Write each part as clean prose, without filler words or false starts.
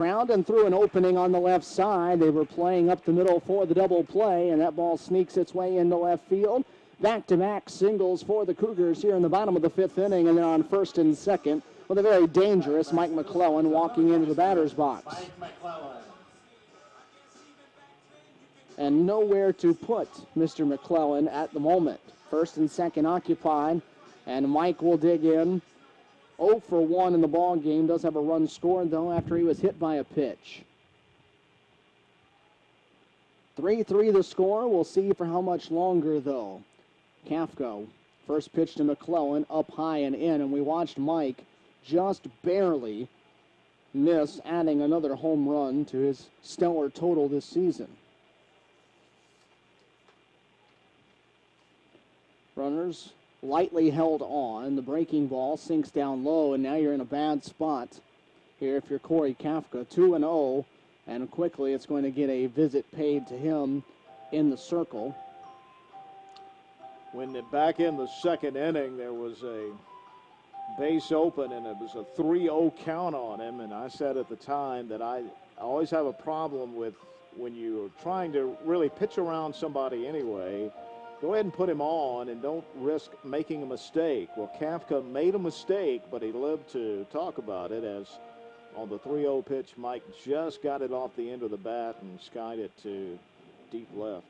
around and through an opening on the left side. They were playing up the middle for the double play, and that ball sneaks its way into left field. Back-to-back singles for the Cougars here in the bottom of the fifth inning, and they're on first and second with a very dangerous Mike McClellan walking into the batter's box. And nowhere to put Mr. McClellan at the moment. First and second occupied, and Mike will dig in. 0 for 1 in the ball game. Does have a run scored, though, after he was hit by a pitch. 3-3 the score. We'll see for how much longer, though. Kafko, first pitch to McClellan, up high and in, and we watched Mike just barely miss adding another home run to his stellar total this season. Runners lightly held on. The breaking ball sinks down low, and now you're in a bad spot here if you're Corey Kafka. 2-0, and quickly it's going to get a visit paid to him in the circle. Back in the second inning, there was a base open, and it was a 3-0 count on him, and I said at the time that I always have a problem with when you're trying to really pitch around somebody anyway. Go ahead and put him on and don't risk making a mistake. Well, Kafka made a mistake, but he lived to talk about it as on the 3-0 pitch, Mike just got it off the end of the bat and skied it to deep left.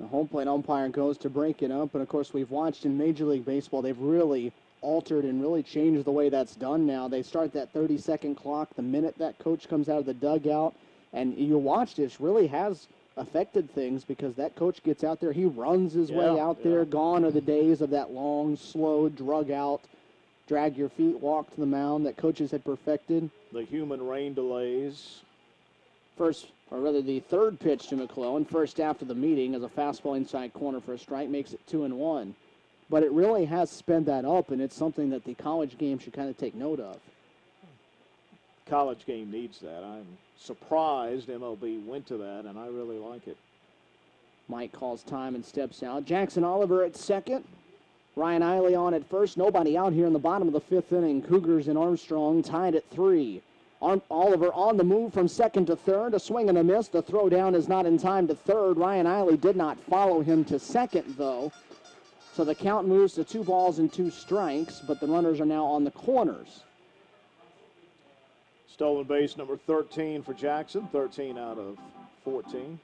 The home plate umpire goes to break it up, and of course we've watched in Major League Baseball, they've really altered and really changed the way that's done now. They start that 30-second clock the minute that coach comes out of the dugout, and you watch this really has affected things because that coach gets out there, he runs his way out there. Gone are the days of that long, slow, drug out, drag your feet, walk to the mound that coaches had perfected. The human rain delays. The third pitch to McClellan, first after the meeting, as a fastball inside corner for a strike, makes it 2-1. But it really has sped that up, and it's something that the college game should kind of take note of. College game needs that. I'm surprised MLB went to that, and I really like it. Mike calls time and steps out. Jackson Oliver at second. Ryan Eiley on at first. Nobody out here in the bottom of the fifth inning. Cougars and Armstrong tied at 3. Oliver on the move from second to third. A swing and a miss. The throw down is not in time to third. Ryan Eiley did not follow him to second, though. So the count moves to 2 balls and 2 strikes, but the runners are now on the corners. Stolen base number 13 for Jackson, 13 out of 14.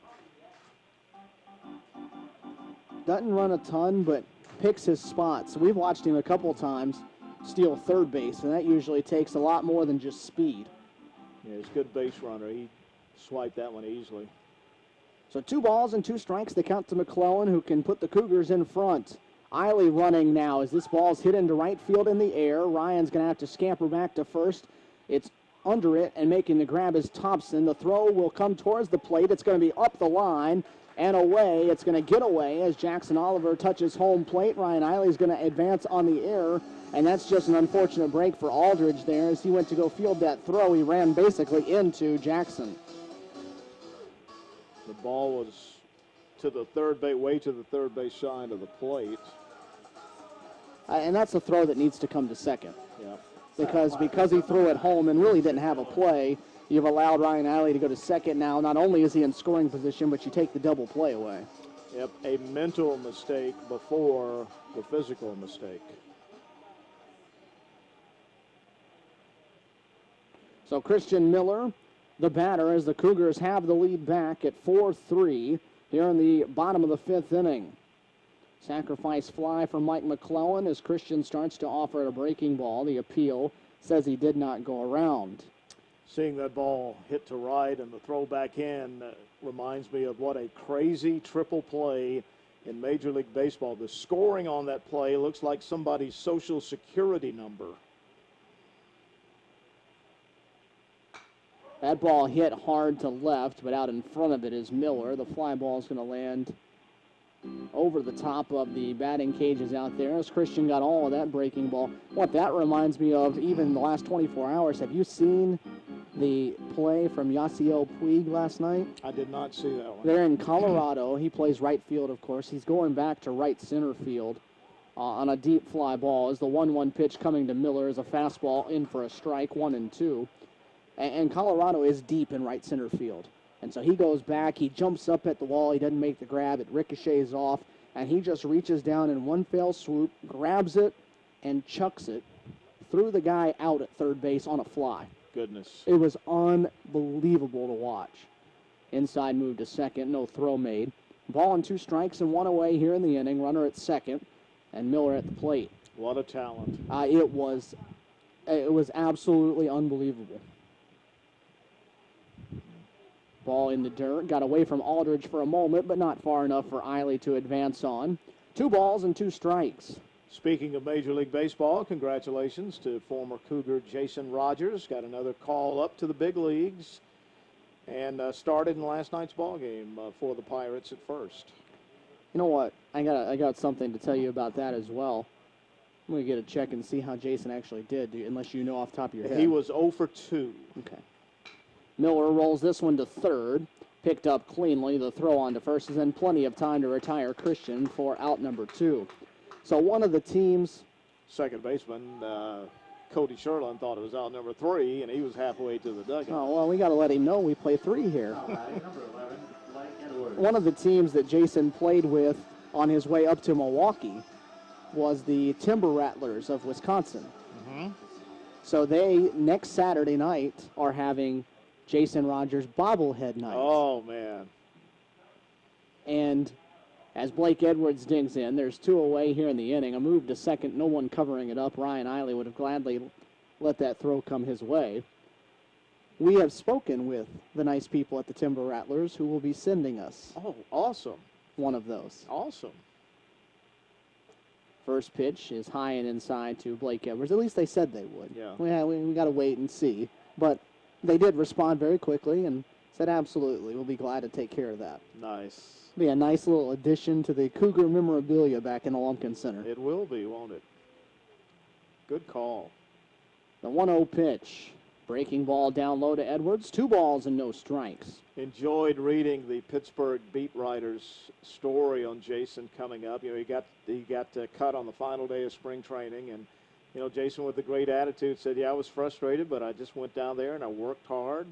Doesn't run a ton, but picks his spots. We've watched him a couple times steal third base, and that usually takes a lot more than just speed. Yeah, he's a good base runner. He swiped that one easily. So 2 balls and 2 strikes. They count to McClellan, who can put the Cougars in front. Eiley running now as this ball's hit into right field in the air. Ryan's going to have to scamper back to first. It's under it, and making the grab is Thompson. The throw will come towards the plate. It's going to be up the line and away. It's going to get away as Jackson Oliver touches home plate. Ryan Eiley's going to advance on the air, and that's just an unfortunate break for Aldridge there. As he went to go field that throw, he ran basically into Jackson. The ball was to the third base, way to the third base side of the plate. And that's a throw that needs to come to second. Yeah. Because he threw it home and really didn't have a play, you've allowed Ryan Eiley to go to second now. Not only is he in scoring position, but you take the double play away. Yep, a mental mistake before the physical mistake. So Christian Miller, the batter, as the Cougars have the lead back at 4-3 here in the bottom of the fifth inning. Sacrifice fly from Mike McClellan as Christian starts to offer a breaking ball. The appeal says he did not go around. Seeing that ball hit to right and the throw back in reminds me of what a crazy triple play in Major League Baseball. The scoring on that play looks like somebody's social security number. That ball hit hard to left, but out in front of it is Miller. The fly ball is going to land over the top of the batting cages out there as Christian got all of that breaking ball. What that reminds me of, even in the last 24 hours, have you seen the play from Yasiel Puig last night? I did not see that one. They're in Colorado. He plays right field, of course. He's going back to right center field on a deep fly ball as the 1-1 pitch coming to Miller is a fastball in for a strike, 1-2. And Colorado is deep in right center field. And so he goes back, he jumps up at the wall, he doesn't make the grab, it ricochets off, and he just reaches down in one fell swoop, grabs it, and chucks it through the guy out at third base on a fly. Goodness. It was unbelievable to watch. Inside move to second, no throw made. Ball and 2 strikes and 1 away here in the inning. Runner at second, and Miller at the plate. What a talent. It was absolutely unbelievable. Ball in the dirt, got away from Aldridge for a moment, but not far enough for Eiley to advance on. 2 balls and 2 strikes. Speaking of Major League Baseball, congratulations to former Cougar Jason Rogers. Got another call up to the big leagues and started in last night's ball game for the Pirates at first. You know what? I got something to tell you about that as well. I'm going to get a check and see how Jason actually did, unless you know off the top of your head. He was 0 for 2. Okay. Miller rolls this one to third. Picked up cleanly. The throw on to first is then plenty of time to retire Christian for out number 2. So one of the teams... Second baseman, Cody Sherlin, thought it was out number 3, and he was halfway to the dugout. Oh, well, we got to let him know we play 3 here. One of the teams that Jason played with on his way up to Milwaukee was the Timber Rattlers of Wisconsin. Mm-hmm. So they, next Saturday night, are having Jason Rogers bobblehead night. Oh, man. And as Blake Edwards digs in, there's 2 away here in the inning. A move to second, no one covering it up. Ryan Eiley would have gladly let that throw come his way. We have spoken with the nice people at the Timber Rattlers who will be sending us Oh, awesome. one of those. Awesome. First pitch is high and inside to Blake Edwards. At least they said they would. Yeah. We got to wait and see. But they did respond very quickly and said, absolutely, we'll be glad to take care of that. Nice. Be a nice little addition to the Cougar memorabilia back in the Lumpkin Center. It will be, won't it? Good call. The 1-0 pitch. Breaking ball down low to Edwards. 2 balls and no strikes. Enjoyed reading the Pittsburgh beat writer's story on Jason coming up. You know, he got cut on the final day of spring training, and you know, Jason with a great attitude said, "Yeah, I was frustrated, but I just went down there and I worked hard."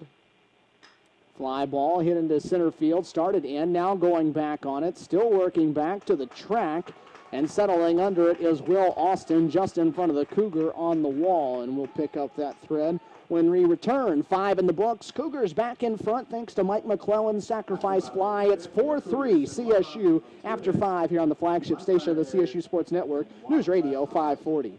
Fly ball hit into center field. Started in, now going back on it. Still working back to the track, and settling under it is Will Austin just in front of the Cougar on the wall, and we'll pick up that thread when we return. 5 in the books. Cougars back in front thanks to Mike McClellan's sacrifice fly. It's 4-3 CSU after 5 here on the flagship station of the CSU Sports Network, News Radio 540.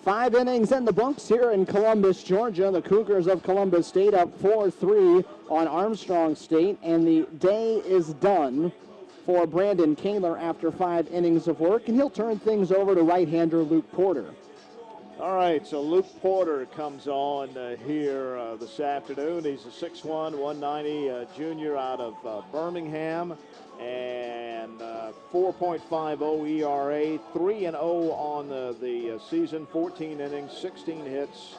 Five innings in the bunks here in Columbus, Georgia. The Cougars of Columbus State up 4-3 on Armstrong State, and the day is done for Brandon Kaler after 5 innings of work, and he'll turn things over to right-hander Luke Porter. All right, so Luke Porter comes on here this afternoon. He's a 6'1", 190 junior out of Birmingham, and 4.50 ERA, 3-0 on the season, 14 innings, 16 hits,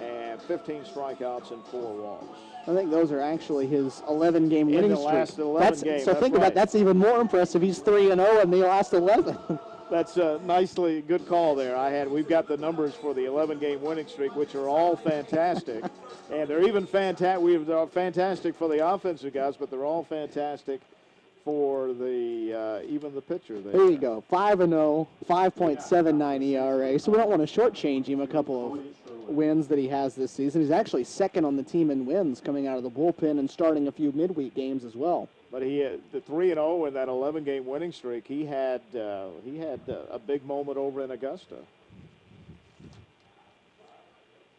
and 15 strikeouts and 4 walks. I think those are actually his 11-game winning streak. In the last 11 games. So think about that's even more impressive. He's 3-0 in the last 11. That's a nicely good call there. We've got the numbers for the 11-game winning streak, which are all fantastic, and they're even fantastic. They're fantastic for the offensive guys, but they're all fantastic for the pitcher there. There you go. 5-0, 5.79 ERA. So we don't want to shortchange him a couple of wins that he has this season. He's actually second on the team in wins coming out of the bullpen and starting a few midweek games as well. But he the 3-0 in that 11-game winning streak. He had a big moment over in Augusta.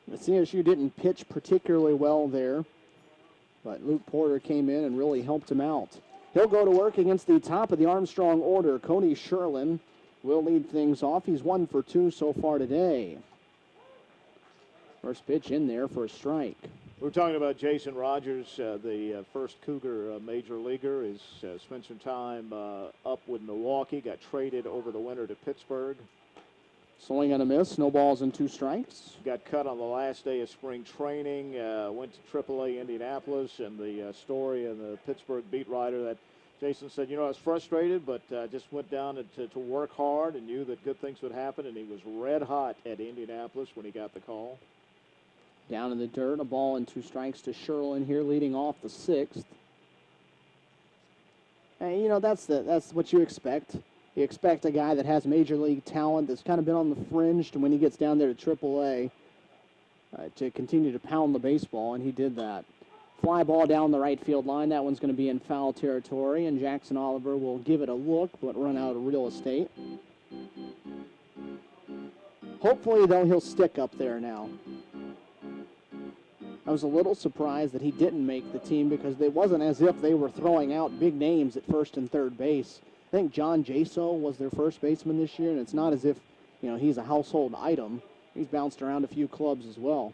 The CSU didn't pitch particularly well there, but Luke Porter came in and really helped him out. He'll go to work against the top of the Armstrong order. Cody Sherlin will lead things off. He's 1 for 2 so far today. First pitch in there for a strike. We're talking about Jason Rogers, the first Cougar major leaguer. Is spent some time up with Milwaukee, got traded over the winter to Pittsburgh. Swing and a miss, no balls and 2 strikes. Got cut on the last day of spring training, went to AAA Indianapolis, and the story and the Pittsburgh beat writer that Jason said, I was frustrated, but just went down to work hard and knew that good things would happen, and he was red hot at Indianapolis when he got the call. Down in the dirt, a ball and 2 strikes to Sherlin here, leading off the 6th. And, that's what you expect. You expect a guy that has major league talent that's kind of been on the fringe to when he gets down there to AAA to continue to pound the baseball, and he did that. Fly ball down the right field line. That one's going to be in foul territory, and Jackson Oliver will give it a look but run out of real estate. Hopefully, though, he'll stick up there now. I was a little surprised that he didn't make the team because it wasn't as if they were throwing out big names at first and third base. I think John Jaso was their first baseman this year, and it's not as if, he's a household item. He's bounced around a few clubs as well.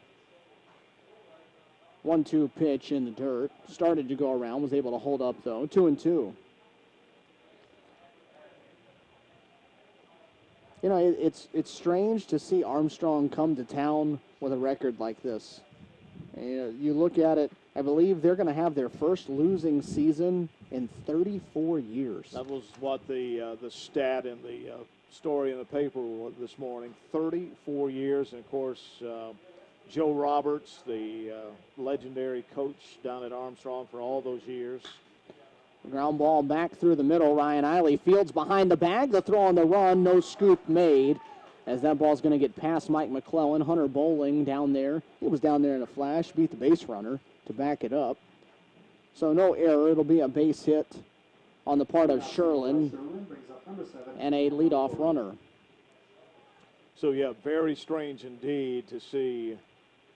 1-2 pitch in the dirt. Started to go around, was able to hold up, though. 2-2. It's strange to see Armstrong come to town with a record like this. You look at it, I believe they're going to have their first losing season in 34 years. That was what the stat in the story in the paper this morning. 34 years, and of course, Joe Roberts, the legendary coach down at Armstrong for all those years. Ground ball back through the middle. Ryan Eiley fields behind the bag. The throw on the run, no scoop made. As that ball's going to get past Mike McClellan. Hunter Bowling down there. He was down there in a flash, beat the base runner to back it up. So no error. It'll be a base hit on the part of Sherlin and a leadoff runner. So, yeah, very strange indeed to see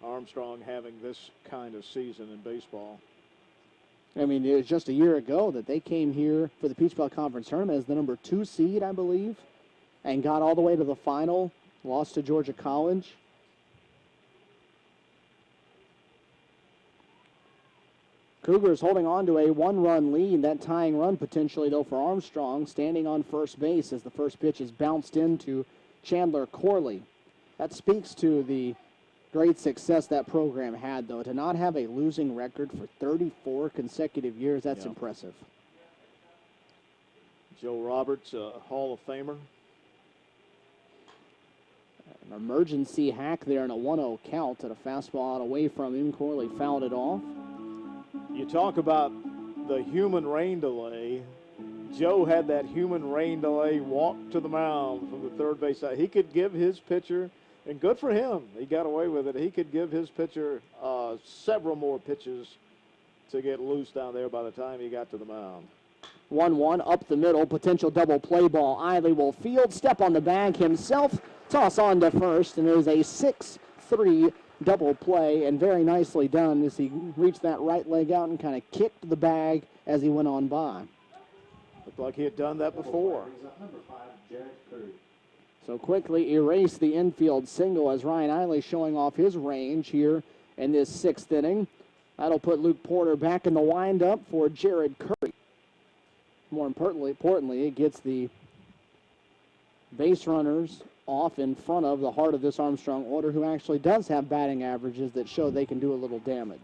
Armstrong having this kind of season in baseball. I mean, it was just a year ago that they came here for the Peach Belt Conference Tournament as the number 2 seed, I believe, and got all the way to the final, lost to Georgia College. Cougars holding on to a 1-run lead. That tying run potentially, though, for Armstrong, standing on first base as the first pitch is bounced into Chandler Corley. That speaks to the great success that program had, though. To not have a losing record for 34 consecutive years, that's impressive. Joe Roberts, a Hall of Famer. An emergency hack there in a 1-0 count at a fastball out away from him. Corley fouled it off. You talk about the human rain delay. Joe had that human rain delay walk to the mound from the third base side. He could give his pitcher, and good for him, he got away with it. He could give his pitcher several more pitches to get loose down there by the time he got to the mound. 1-1 up the middle, potential double play ball. Eiley will field, step on the bag himself, toss on to first, and there's a 6-3 double play, and very nicely done as he reached that right leg out and kind of kicked the bag as he went on by. Looked like he had done that before. So quickly erase the infield single as Ryan Eiley showing off his range here in this 6th inning. That'll put Luke Porter back in the windup for Jared Curry. More importantly, it gets the base runners off in front of the heart of this Armstrong order, who actually does have batting averages that show they can do a little damage.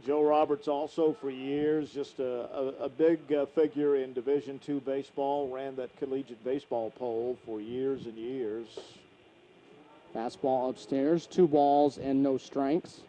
Joe Roberts also for years, just a big figure in Division II baseball, ran that collegiate baseball poll for years and years. Fastball upstairs, 2 balls and no strikes.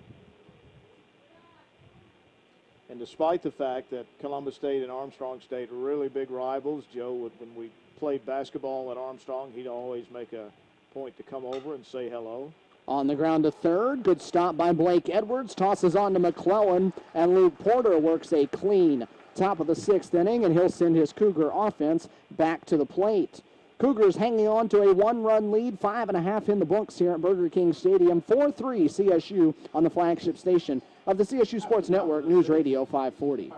And despite the fact that Columbus State and Armstrong State are really big rivals, Joe, when we played basketball at Armstrong, he'd always make a point to come over and say hello. On the ground to third. Good stop by Blake Edwards. Tosses on to McClellan, and Luke Porter works a clean top of the 6th inning, and he'll send his Cougar offense back to the plate. Cougars hanging on to a 1-run lead, 5.5 in the books here at Burger King Stadium. 4-3 CSU on the flagship station of the CSU Sports Network, News Radio 540.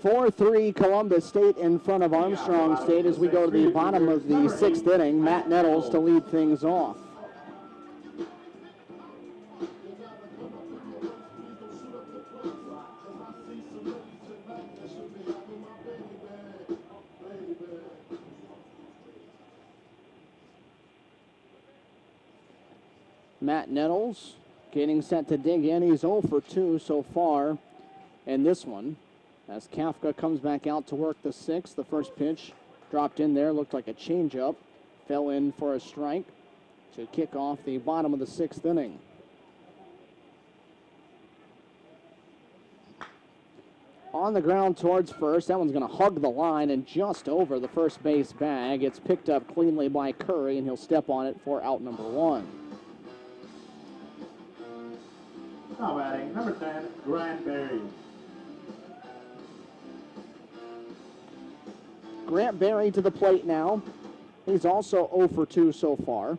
(4-3) Columbus State in front of Armstrong State as we go to the bottom of the 6th inning. Matt Nettles to lead things off. Matt Nettles getting set to dig in. He's 0 for 2 so far in this one. As Kafka comes back out to work the 6th, the first pitch dropped in there, looked like a changeup, fell in for a strike to kick off the bottom of the 6th inning. On the ground towards first, that one's going to hug the line and just over the first base bag. It's picked up cleanly by Curry, and he'll step on it for out number 1. Now batting, number 10, Grant Berry. Grant Berry to the plate now. He's also 0 for 2 so far.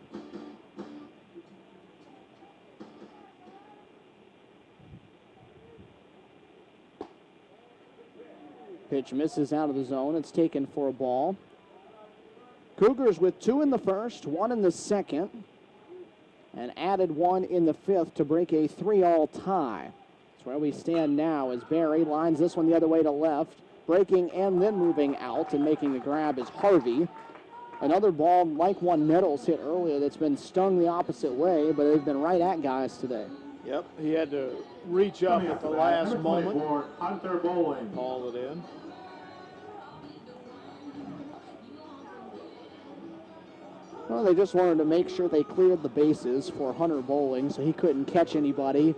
Pitch misses out of the zone. It's taken for a ball. Cougars with 2 in the first, 1 in the second, and added 1 in the 5th to break a 3-all tie. That's where we stand now as Berry lines this one the other way to left. Breaking and then moving out and making the grab is Harvey. Another ball like one Nettles hit earlier that's been stung the opposite way, but they've been right at guys today. Yep, he had to reach up at the last moment. Hunter Bowling. Haul it in. Well, they just wanted to make sure they cleared the bases for Hunter Bowling so he couldn't catch anybody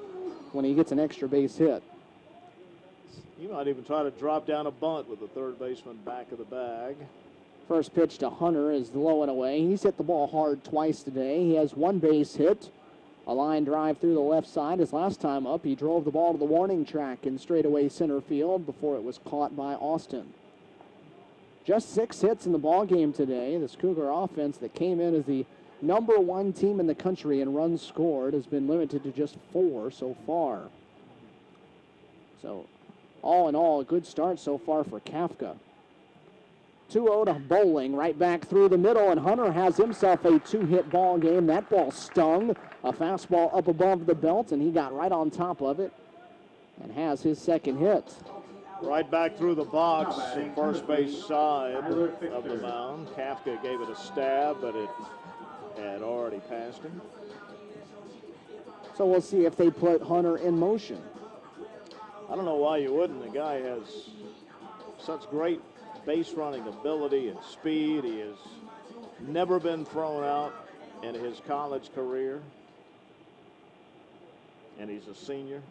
when he gets an extra base hit. He might even try to drop down a bunt with the third baseman back of the bag. First pitch to Hunter is low and away. He's hit the ball hard twice today. He has 1 base hit, a line drive through the left side. His last time up, he drove the ball to the warning track in straightaway center field before it was caught by Austin. Just 6 hits in the ball game today. This Cougar offense that came in as the number 1 team in the country in runs scored has been limited to just 4 so far. So, all in all, a good start so far for Kafka. 2-0 to Bowling, right back through the middle, and Hunter has himself a 2-hit ball game. That ball stung, a fastball up above the belt, and he got right on top of it and has his second hit. Right back through the box, first base side of the mound. Kafka gave it a stab, but it had already passed him. So we'll see if they put Hunter in motion. I don't know why you wouldn't. The guy has such great base running ability and speed. He has never been thrown out in his college career. And he's a senior.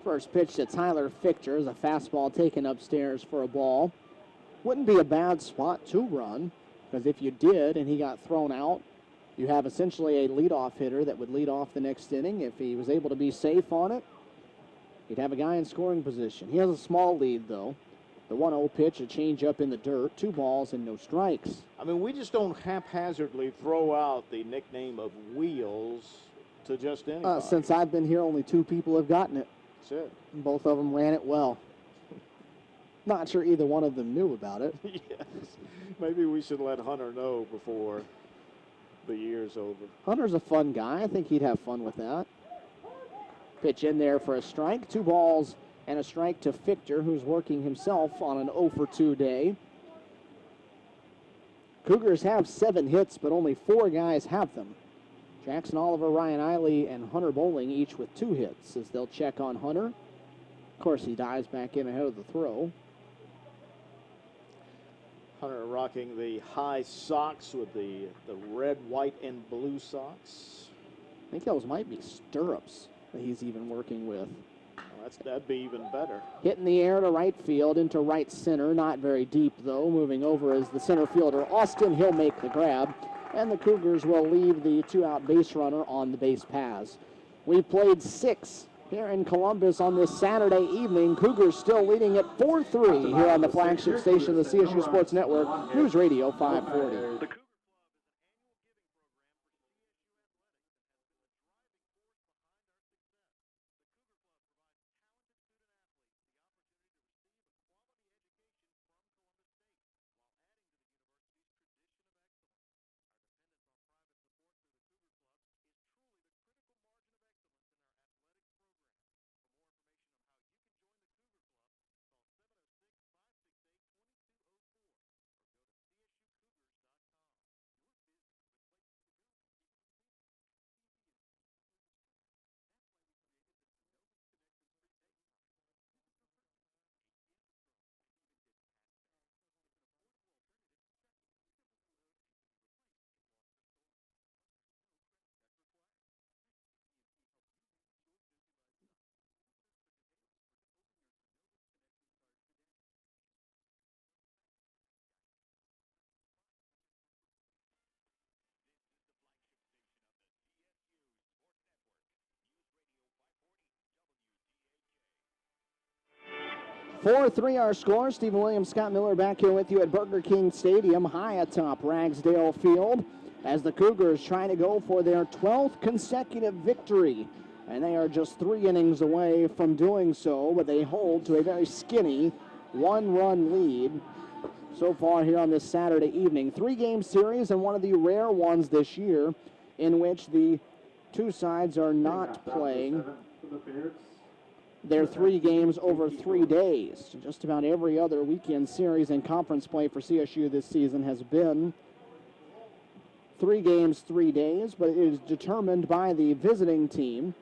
First pitch to Tyler Fichter is a fastball taken upstairs for a ball. Wouldn't be a bad spot to run, because if you did and he got thrown out, you have essentially a leadoff hitter that would lead off the next inning. If he was able to be safe on it, he'd have a guy in scoring position. He has a small lead, though. The 1-0 pitch, a change-up in the dirt, 2 balls and no strikes. I mean, we just don't haphazardly throw out the nickname of Wheels to just anybody. Since I've been here, only 2 people have gotten it. That's it. And both of them ran it well. Not sure either one of them knew about it. Yes. Maybe we should let Hunter know before the year's over. Hunter's a fun guy. I think he'd have fun with that. Pitch in there for a strike. 2 balls and a strike to Fichter, who's working himself on an 0 for 2 day. Cougars have 7 hits, but only 4 guys have them. Jackson Oliver, Ryan Eiley, and Hunter Bowling each with 2 hits as they'll check on Hunter. Of course, he dives back in ahead of the throw. Hunter rocking the high socks with the red, white, and blue socks. I think those might be stirrups that he's even working with. Well, that'd be even better. Hit in the air to right field, into right center. Not very deep, though. Moving over is the center fielder, Austin. He'll make the grab. And the Cougars will leave the 2-out base runner on the base paths. We've played 6 here in Columbus on this Saturday evening. Cougars still leading at 4-3 here on the flagship station of the CSU Sports Network, News Radio 540. Four-3 our score. Stephen Williams, Scott Miller back here with you at Burger King Stadium, high atop Ragsdale Field, as the Cougars try to go for their 12th consecutive victory. And they are just 3 innings away from doing so, but they hold to a very skinny 1-run lead so far here on this Saturday evening. 3-game series, and one of the rare ones this year in which the 2 sides are not playing their 3 games over 3 days. Just about every other weekend series in conference play for CSU this season has been 3 games, 3 days, but it is determined by the visiting team.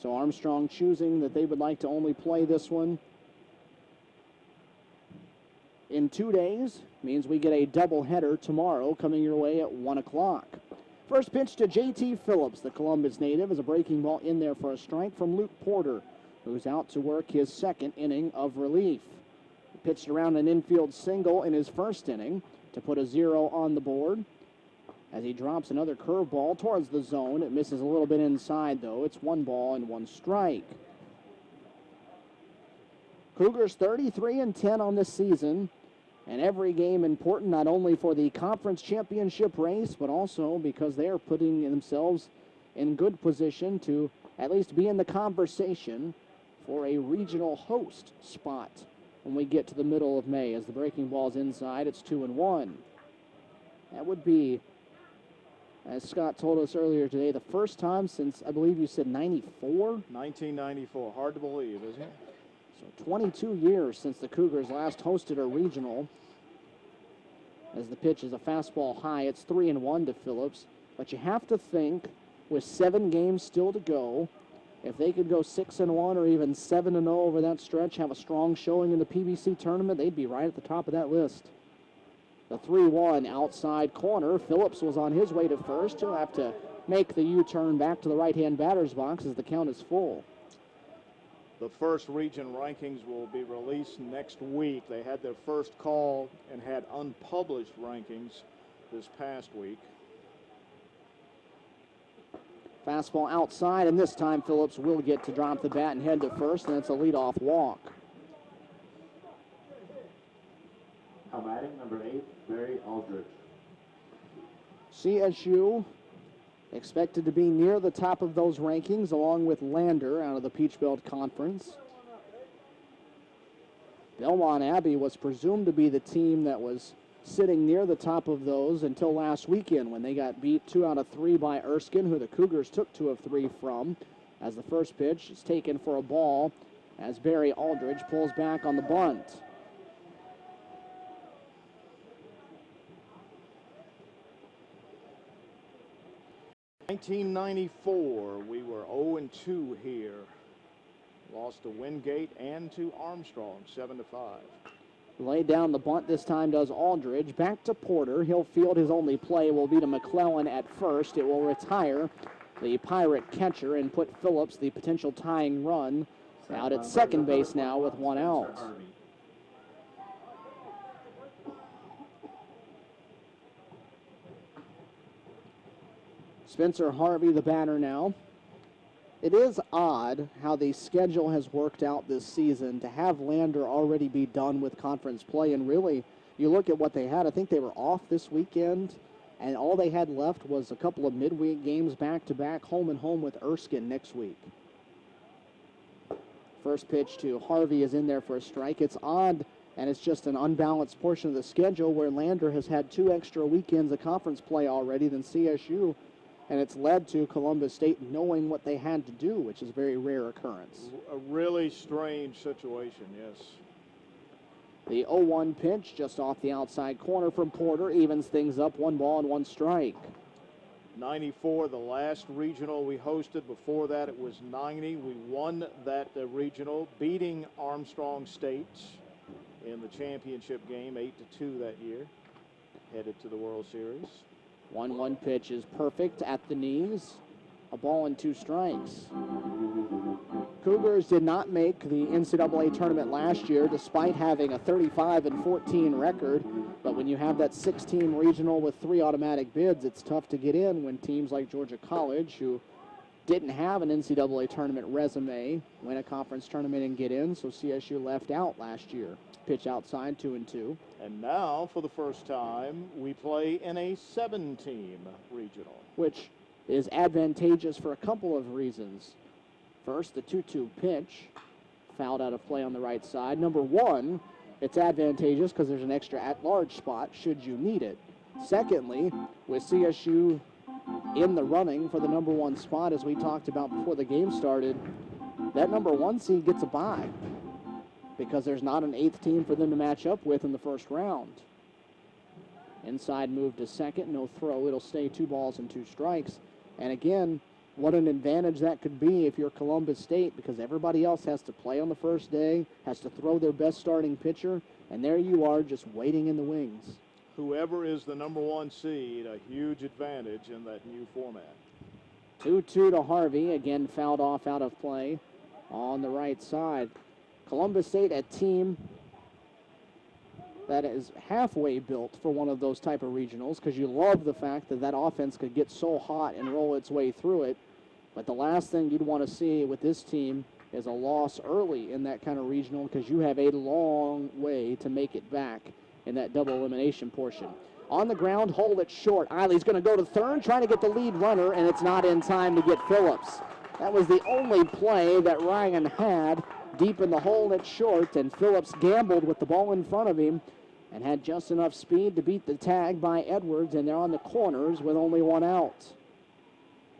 So Armstrong choosing that they would like to only play this one in 2 days. Means we get a doubleheader tomorrow coming your way at 1 o'clock. First pitch to J.T. Phillips, the Columbus native, is a breaking ball in there for a strike from Luke Porter, who's out to work his 2nd inning of relief. He pitched around an infield single in his 1st inning to put a 0 on the board. As he drops another curveball towards the zone, it misses a little bit inside, though. It's 1 ball and 1 strike. Cougars 33-10 on this season, and every game important not only for the conference championship race, but also because they are putting themselves in good position to at least be in the conversation for a regional host spot when we get to the middle of May. As the breaking ball's inside, it's 2-1. That would be, as Scott told us earlier today, the first time since, I believe you said 94? 1994. Hard to believe, isn't it? So 22 years since the Cougars last hosted a regional. As the pitch is a fastball high, it's 3-1 to Phillips. But you have to think, with 7 games still to go, if they could go 6-1 or even 7-0 over that stretch, have a strong showing in the PBC tournament, they'd be right at the top of that list. The 3-1 outside corner. Phillips was on his way to first. He'll have to make the U-turn back to the right-hand batter's box as the count is full. The first region rankings will be released next week. They had their first call and had unpublished rankings this past week. Fastball outside, and this time Phillips will get to drop the bat and head to first, and it's a leadoff walk. Now batting number 8, Barry Aldridge. CSU expected to be near the top of those rankings, along with Lander out of the Peach Belt Conference. Belmont Abbey was presumed to be the team that was sitting near the top of those until last weekend when they got beat 2 out of 3 by Erskine, who the Cougars took 2 of 3 from, as the first pitch is taken for a ball as Barry Aldridge pulls back on the bunt. In 1994, we were 0-2 here. Lost to Wingate and to Armstrong, 7-5. Laid down the bunt this time does Aldridge. Back to Porter. He'll field his only play. Will be to McClellan at first. It will retire the Pirate catcher and put Phillips, the potential tying run, out at second base now with 1 out. Spencer Harvey, the batter now. It is odd how the schedule has worked out this season to have Lander already be done with conference play. And really, you look at what they had. I think they were off this weekend, and all they had left was a couple of midweek games back-to-back, home and home with Erskine next week. First pitch to Harvey is in there for a strike. It's odd, and it's just an unbalanced portion of the schedule where Lander has had 2 extra weekends of conference play already than CSU. And it's led to Columbus State knowing what they had to do, which is a very rare occurrence. A really strange situation, yes. The 0-1 pitch just off the outside corner from Porter evens things up, 1 ball and 1 strike. 94, the last regional we hosted. Before that, it was 90. We won that regional, beating Armstrong State in the championship game, 8-2 that year. Headed to the World Series. 1-1 pitch is perfect at the knees. A ball and 2 strikes. Cougars did not make the NCAA tournament last year despite having a 35-14 record. But when you have that 6-team regional with 3 automatic bids, it's tough to get in when teams like Georgia College, who didn't have an NCAA tournament resume, win a conference tournament and get in. So CSU left out last year. Pitch outside, 2-2. And now, for the first time, we play in a 7-team regional, which is advantageous for a couple of reasons. First, the 2-2 pitch, fouled out of play on the right side. Number 1, it's advantageous because there's an extra at-large spot should you need it. Secondly, with CSU in the running for the number 1 spot, as we talked about before the game started, that number 1 seed gets a bye, because there's not an 8th team for them to match up with in the first round. Inside move to second, no throw. It'll stay 2 balls and 2 strikes. And again, what an advantage that could be if you're Columbus State, because everybody else has to play on the first day, has to throw their best starting pitcher, and there you are just waiting in the wings. Whoever is the number 1 seed, a huge advantage in that new format. 2-2 to Harvey, again fouled off out of play on the right side. Columbus State, a team that is halfway built for one of those type of regionals, because you love the fact that that offense could get so hot and roll its way through it. But the last thing you'd want to see with this team is a loss early in that kind of regional, because you have a long way to make it back in that double elimination portion. On the ground, hold it short. Eiley's going to go to third, trying to get the lead runner, and it's not in time to get Phillips. That was the only play that Ryan had deep in the hole at short, and Phillips gambled with the ball in front of him and had just enough speed to beat the tag by Edwards, and they're on the corners with only 1 out.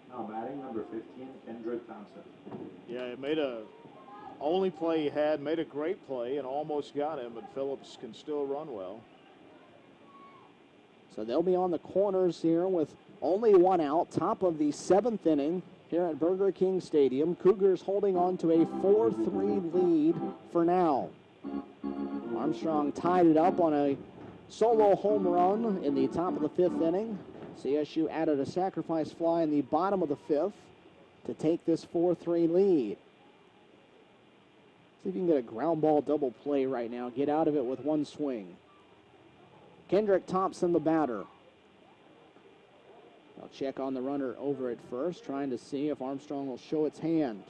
Now batting number 15, Kendrick Thompson. Yeah, it made a only play he had, made a great play and almost got him, but Phillips can still run well. So they'll be on the corners here with only 1 out, top of the 7th inning here at Burger King Stadium. Cougars holding on to a 4-3 lead for now. Armstrong tied it up on a solo home run in the top of the 5th inning. CSU added a sacrifice fly in the bottom of the 5th to take this 4-3 lead. See if you can get a ground ball double play right now. Get out of it with one swing. Kendrick Thompson, the batter. I'll check on the runner over at first, trying to see if Armstrong will show its hand.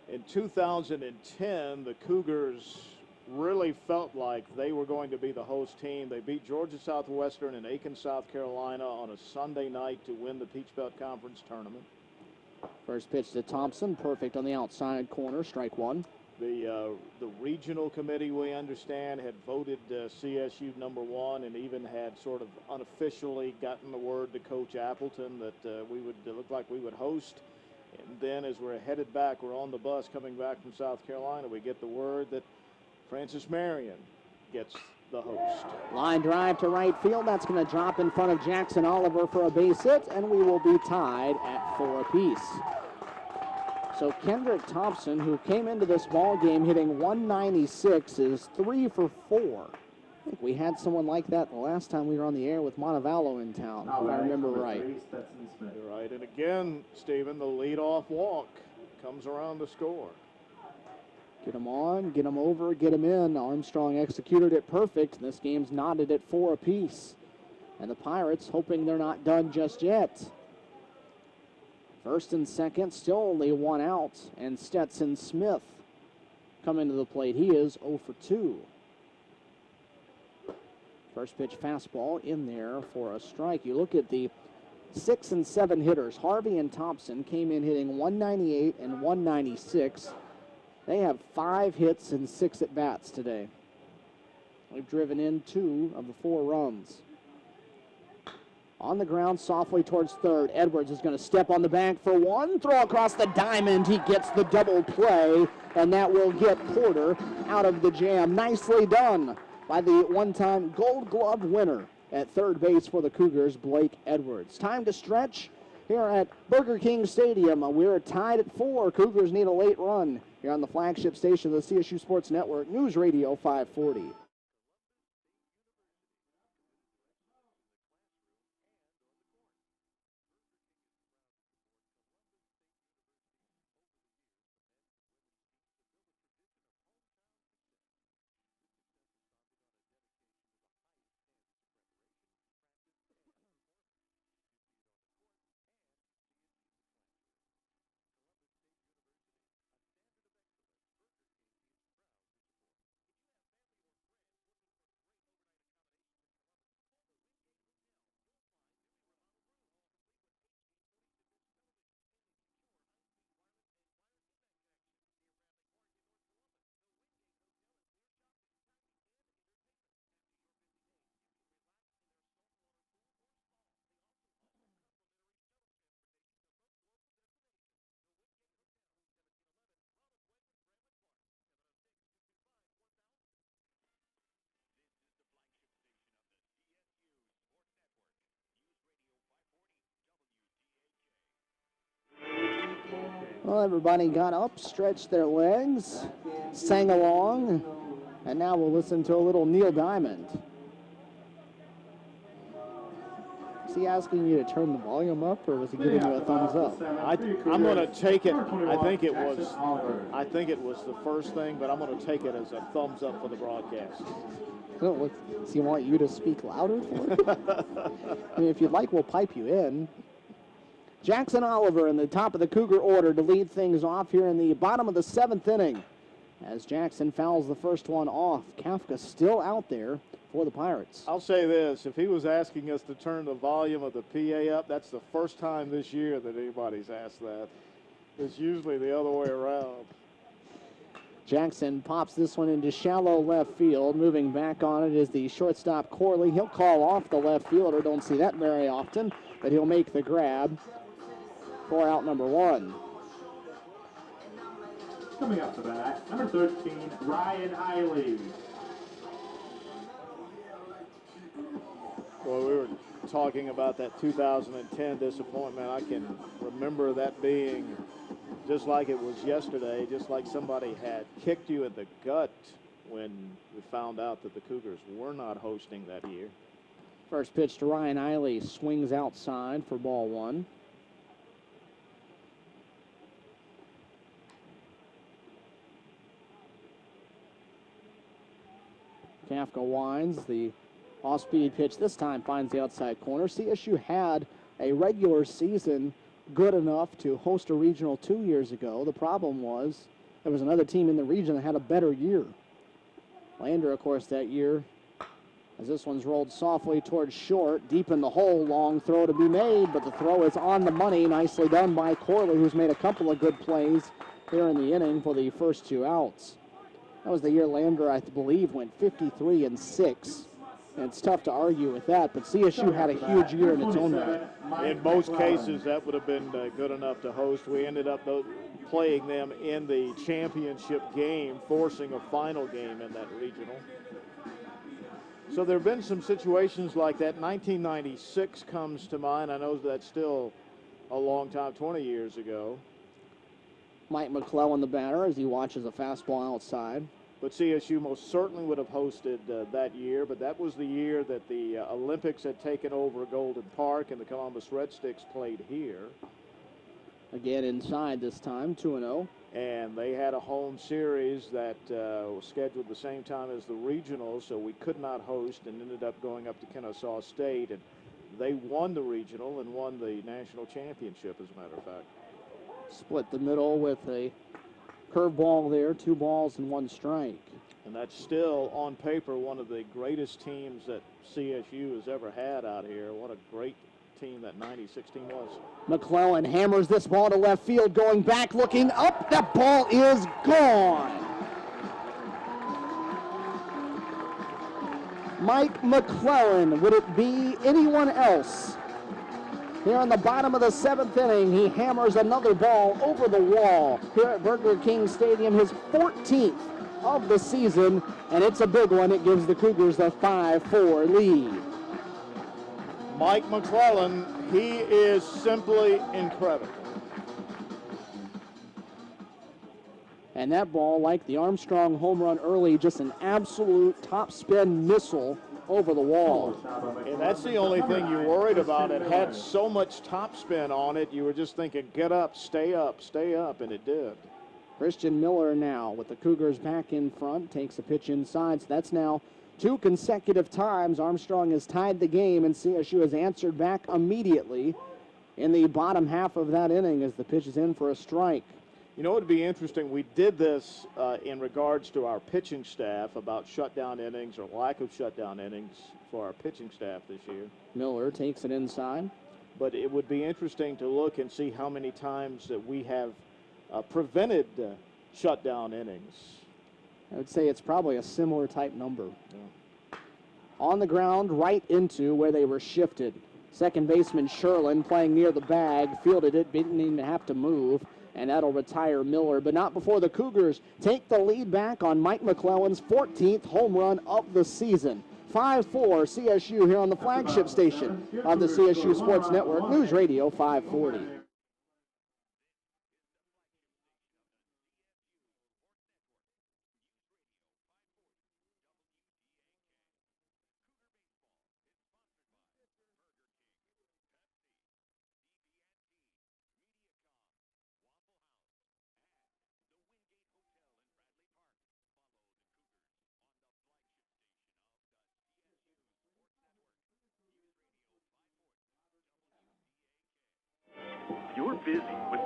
In 2010, the Cougars really felt like they were going to be the host team. They beat Georgia Southwestern in Aiken, South Carolina on a Sunday night to win the Peach Belt Conference tournament. First pitch to Thompson, perfect on the outside corner, strike one. The regional committee, we understand, had voted CSU #1 and even had sort of unofficially gotten the word to Coach Appleton that it looked like we would host. And then as we're headed back, we're on the bus coming back from South Carolina, we get the word that Francis Marion gets the host. Line drive to right field. That's going to drop in front of Jackson Oliver for a base hit, and we will be tied at 4 apiece. So Kendrick Thompson, who came into this ball game hitting 196, is 3 for 4. I think we had someone like that the last time we were on the air with Montevallo in town, if I remember right. You're right. And again, Stephen, the leadoff walk comes around to score. Get him on, get him over, get him in. Armstrong executed it perfect. This game's knotted at 4 apiece. And the Pirates hoping they're not done just yet. First and second, still only 1 out, and Stetson Smith coming to the plate. He is 0 for 2. First pitch fastball in there for a strike. You look at the 6 and 7 hitters. Harvey and Thompson came in hitting 198 and 196. They have 5 hits and 6 at-bats today. We've driven in 2 of the 4 runs. On the ground, softly towards third. Edwards is going to step on the bank for one. Throw across the diamond. He gets the double play, and that will get Porter out of the jam. Nicely done by the one-time Gold Glove winner at third base for the Cougars, Blake Edwards. Time to stretch here at Burger King Stadium. We're tied at 4. Cougars need a late run here on the flagship station of the CSU Sports Network, News Radio 540. Well, everybody got up, stretched their legs, sang along, and now we'll listen to a little Neil Diamond. Is he asking you to turn the volume up, or was he giving you a thumbs up? I'm going to take it. I think it was the first thing, but I'm going to take it as a thumbs up for the broadcast. Does he want you to speak louder for him? I mean, if you'd like, we'll pipe you in. Jackson Oliver in the top of the Cougar order to lead things off here in the bottom of the 7th inning. As Jackson fouls the first one off, Kafka still out there for the Pirates. I'll say this, if he was asking us to turn the volume of the PA up, that's the first time this year that anybody's asked that. It's usually the other way around. Jackson pops this one into shallow left field. Moving back on it is the shortstop Corley. He'll call off the left fielder. Don't see that very often, but he'll make the grab for out number 1. Coming up to bat, number 13, Ryan Eiley. Well, we were talking about that 2010 disappointment. I can remember that being just like it was yesterday, just like somebody had kicked you in the gut when we found out that the Cougars were not hosting that year. First pitch to Ryan Eiley swings outside for ball 1. Kafka winds. The off-speed pitch this time finds the outside corner. CSU had a regular season good enough to host a regional 2 years ago. The problem was there was another team in the region that had a better year. Lander, of course, that year, as this one's rolled softly towards short, deep in the hole, long throw to be made, but the throw is on the money. Nicely done by Corley, who's made a couple of good plays here in the inning for the first 2 outs. That was the year Lander, I believe, went 53-6. And it's tough to argue with that, but CSU had a huge year in its own right. In most cases, that would have been good enough to host. We ended up playing them in the championship game, forcing a final game in that regional. So there have been some situations like that. 1996 comes to mind. I know that's still a long time, 20 years ago. Mike McClellan, the batter, as he watches a fastball outside. But CSU most certainly would have hosted that year, but that was the year that the Olympics had taken over Golden Park and the Columbus Red Sticks played here. Again inside this time, 2-0. And they had a home series that was scheduled the same time as the regional, so we could not host and ended up going up to Kennesaw State. And they won the regional and won the national championship, as a matter of fact. Split the middle with a curveball there, 2 balls and 1 strike. And that's still, on paper, one of the greatest teams that CSU has ever had out here. What a great team that 96 team was. McClellan hammers this ball to left field, going back, looking up. That ball is gone. Mike McClellan, would it be anyone else? Here in the bottom of the 7th inning, he hammers another ball over the wall here at Burger King Stadium, his 14th of the season, and it's a big one. It gives the Cougars a 5-4 lead. Mike McClellan, he is simply incredible. And that ball, like the Armstrong home run early, just an absolute top spin missile over the wall. And that's the only thing you're worried about. It had so much topspin on it, you were just thinking, get up, stay up, and it did. Christian Miller now with the Cougars back in front, takes a pitch inside. So that's now 2 consecutive times Armstrong has tied the game, and CSU has answered back immediately in the bottom half of that inning as the pitch is in for a strike. You know, it would be interesting. We did this in regards to our pitching staff about shutdown innings or lack of shutdown innings for our pitching staff this year. Miller takes it inside. But it would be interesting to look and see how many times that we have prevented shutdown innings. I would say it's probably a similar type number. Yeah. On the ground, right into where they were shifted. Second baseman Sherlin playing near the bag, fielded it, didn't even have to move. And that'll retire Miller, but not before the Cougars take the lead back on Mike McClellan's 14th home run of the season. 5-4 CSU here on the flagship station of the CSU Sports Network, News Radio 540. You're busy with...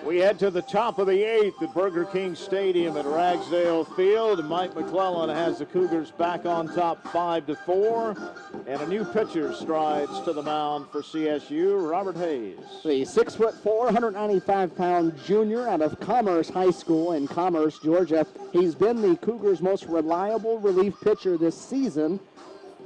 We head to the top of the 8th at Burger King Stadium at Ragsdale Field. Mike McClellan has the Cougars back on top 5-4. And a new pitcher strides to the mound for CSU, Robert Hayes. The 6'4", 195-pound junior out of Commerce High School in Commerce, Georgia. He's been the Cougars' most reliable relief pitcher this season.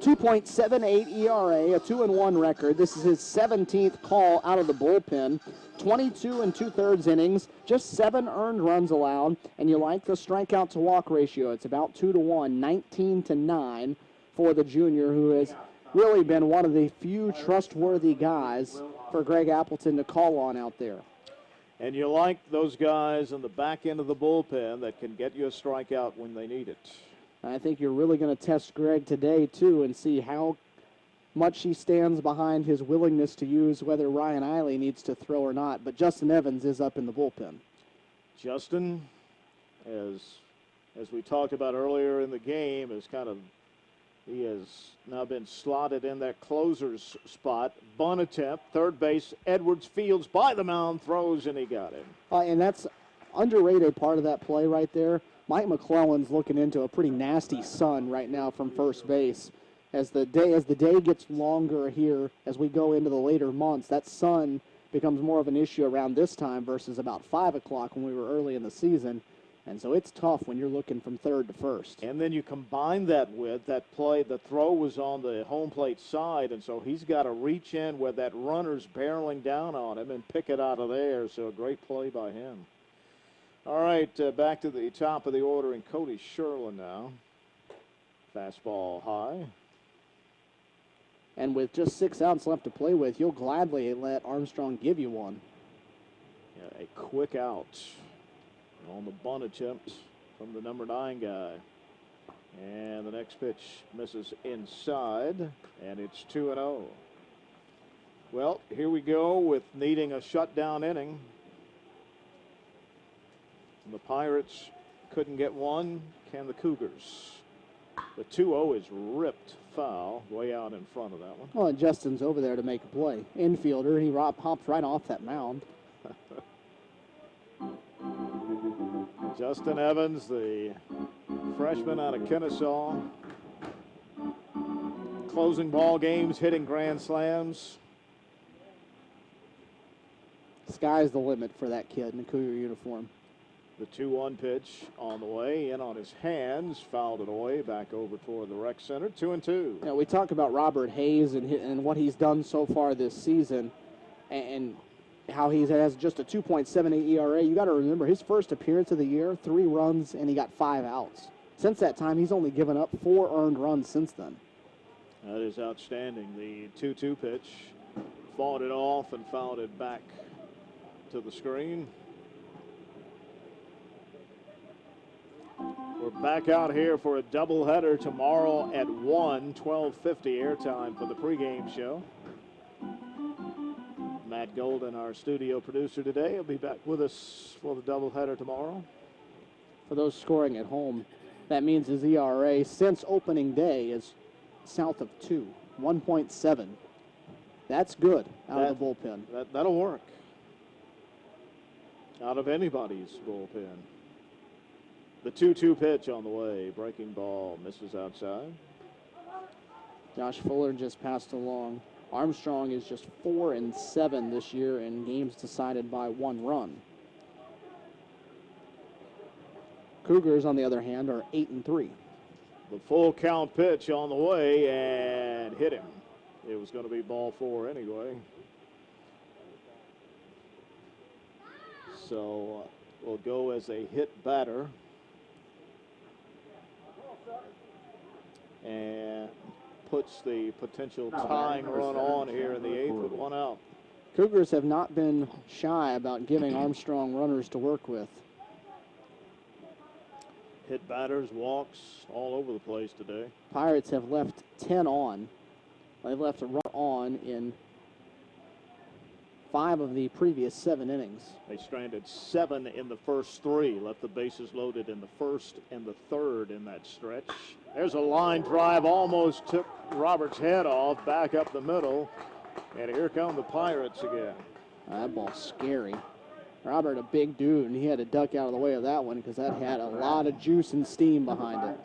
2.78 ERA, a 2-1 record. This is his 17th call out of the bullpen. 22 2/3 innings, just 7 earned runs allowed, and you like the strikeout to walk ratio. It's about 2-1, 19-9 for the junior, who has really been one of the few trustworthy guys for Greg Appleton to call on out there. And you like those guys in the back end of the bullpen that can get you a strikeout when they need it. I think you're really going to test Greg today, too, and see how much he stands behind his willingness to use whether Ryan Eiley needs to throw or not. But Justin Evans is up in the bullpen. Justin, as we talked about earlier in the game, he has now been slotted in that closer's spot. Bunt attempt, third base. Edwards fields by the mound, throws, and he got him. And that's underrated part of that play right there. Mike McClellan's looking into a pretty nasty sun right now from first base. As the day gets longer here, as we go into the later months, that sun becomes more of an issue around this time versus about 5 o'clock when we were early in the season. And so it's tough when you're looking from third to first. And then you combine that with that play, the throw was on the home plate side, and so he's got to reach in where that runner's barreling down on him and pick it out of there. So a great play by him. All right, back to the top of the order, and Cody Sherlin now. Fastball high. And with just 6 outs left to play with, you'll gladly let Armstrong give you one. Yeah, a quick out on the bunt attempt from the number 9 guy. And the next pitch misses inside, and it's 2-0. Well, here we go with needing a shutdown inning. The Pirates couldn't get one. Can the Cougars? The 2-0 is ripped foul way out in front of that one. Well, and Justin's over there to make a play. Infielder, he hops right off that mound. Justin Evans, the freshman out of Kennesaw. Closing ball games, hitting grand slams. Sky's the limit for that kid in the Cougar uniform. The 2-1 pitch on the way, in on his hands, fouled it away, back over toward the rec center, 2-2. You know, we talk about Robert Hayes and what he's done so far this season and how he has just a 2.78 ERA. You got to remember his first appearance of the year, 3 runs, and he got 5 outs. Since that time, he's only given up 4 earned runs since then. That is outstanding. The 2-2 pitch, fought it off and fouled it back to the screen. We're back out here for a doubleheader tomorrow at 1, 12:50 airtime for the pregame show. Matt Golden, our studio producer today, will be back with us for the doubleheader tomorrow. For those scoring at home, that means his ERA since opening day is south of 2, 1.7. That's good out of the bullpen. That'll work. Out of anybody's bullpen. The 2-2 pitch on the way. Breaking ball misses outside. Josh Fuller just passed along. Armstrong is just 4-7 this year in games decided by 1 run. Cougars, on the other hand, are 8-3. The full count pitch on the way and hit him. It was going to be ball 4 anyway. So we'll go as a hit batter. And puts the potential tying run on here in the 8th with 1 out. Cougars have not been shy about giving Armstrong runners to work with. Hit batters, walks, all over the place today. Pirates have left 10 on. They've left a run on in 5 of the previous 7 innings. They stranded 7 in the first 3, left the bases loaded in the first and the third in that stretch. There's a line drive, almost took Robert's head off, back up the middle, and here come the Pirates again. That ball's scary. Robert, a big dude, and he had to duck out of the way of that one because that had a lot of juice and steam behind it.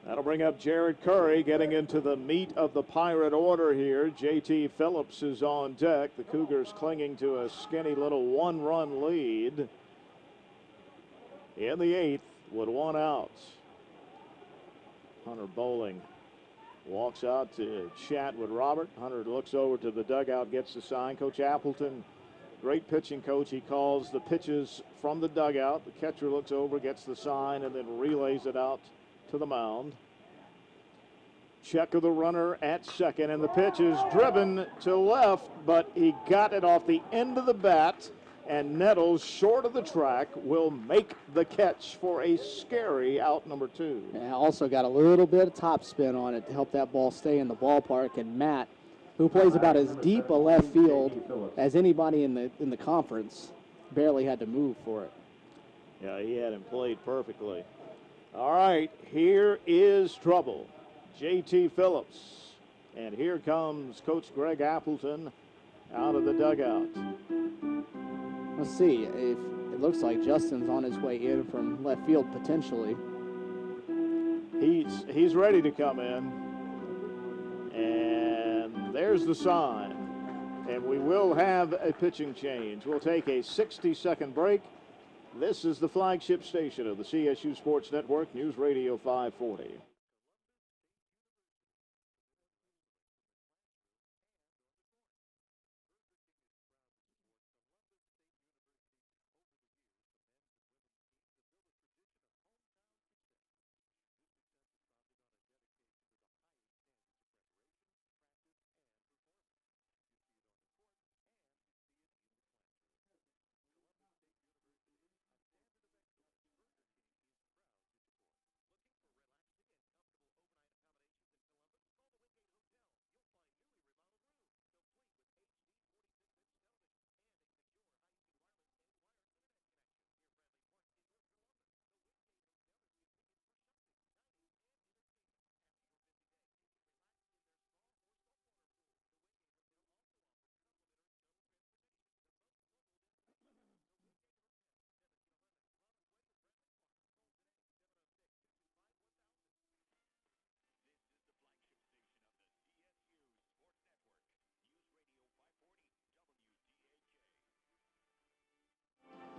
That'll bring up Jared Curry getting into the meat of the Pirate order here. J.T. Phillips is on deck. The Cougars clinging to a skinny little 1-run lead in the 8th with 1 out. Hunter Bowling Walks out to chat with Robert. Hunter looks over to the dugout, gets the sign. Coach Appleton, great pitching coach. He calls the pitches from the dugout. The catcher looks over, gets the sign, and then relays it out to the mound. Check of the runner at second, and the pitch is driven to left, but he got it off the end of the bat, and Nettles, short of the track, will make the catch for a scary out number 2. And also got a little bit of top spin on it to help that ball stay in the ballpark. And Matt, who plays about as deep a left field as anybody in the conference, barely had to move for it. Yeah, he had him played perfectly. All right, here is trouble. J.T. Phillips. And here comes Coach Greg Appleton out of the dugout. Let's see if it looks like Justin's on his way in from left field potentially. He's ready to come in. And there's the sign. And we will have a pitching change. We'll take a 60-second break. This is the flagship station of the CSU Sports Network, News Radio 540.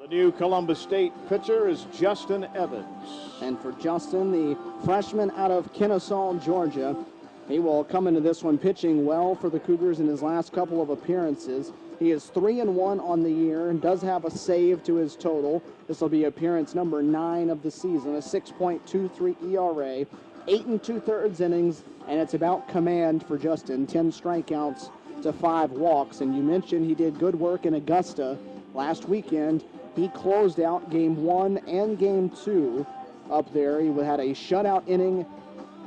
The new Columbus State pitcher is Justin Evans. And for Justin, the freshman out of Kennesaw, Georgia, he will come into this one pitching well for the Cougars in his last couple of appearances. He is 3-1 on the year and does have a save to his total. This will be appearance number 9 of the season, a 6.23 ERA, 8 2/3 innings, and it's about command for Justin. 10 strikeouts to 5 walks. And you mentioned he did good work in Augusta last weekend. He closed out Game 1 and Game 2 up there. He had a shutout inning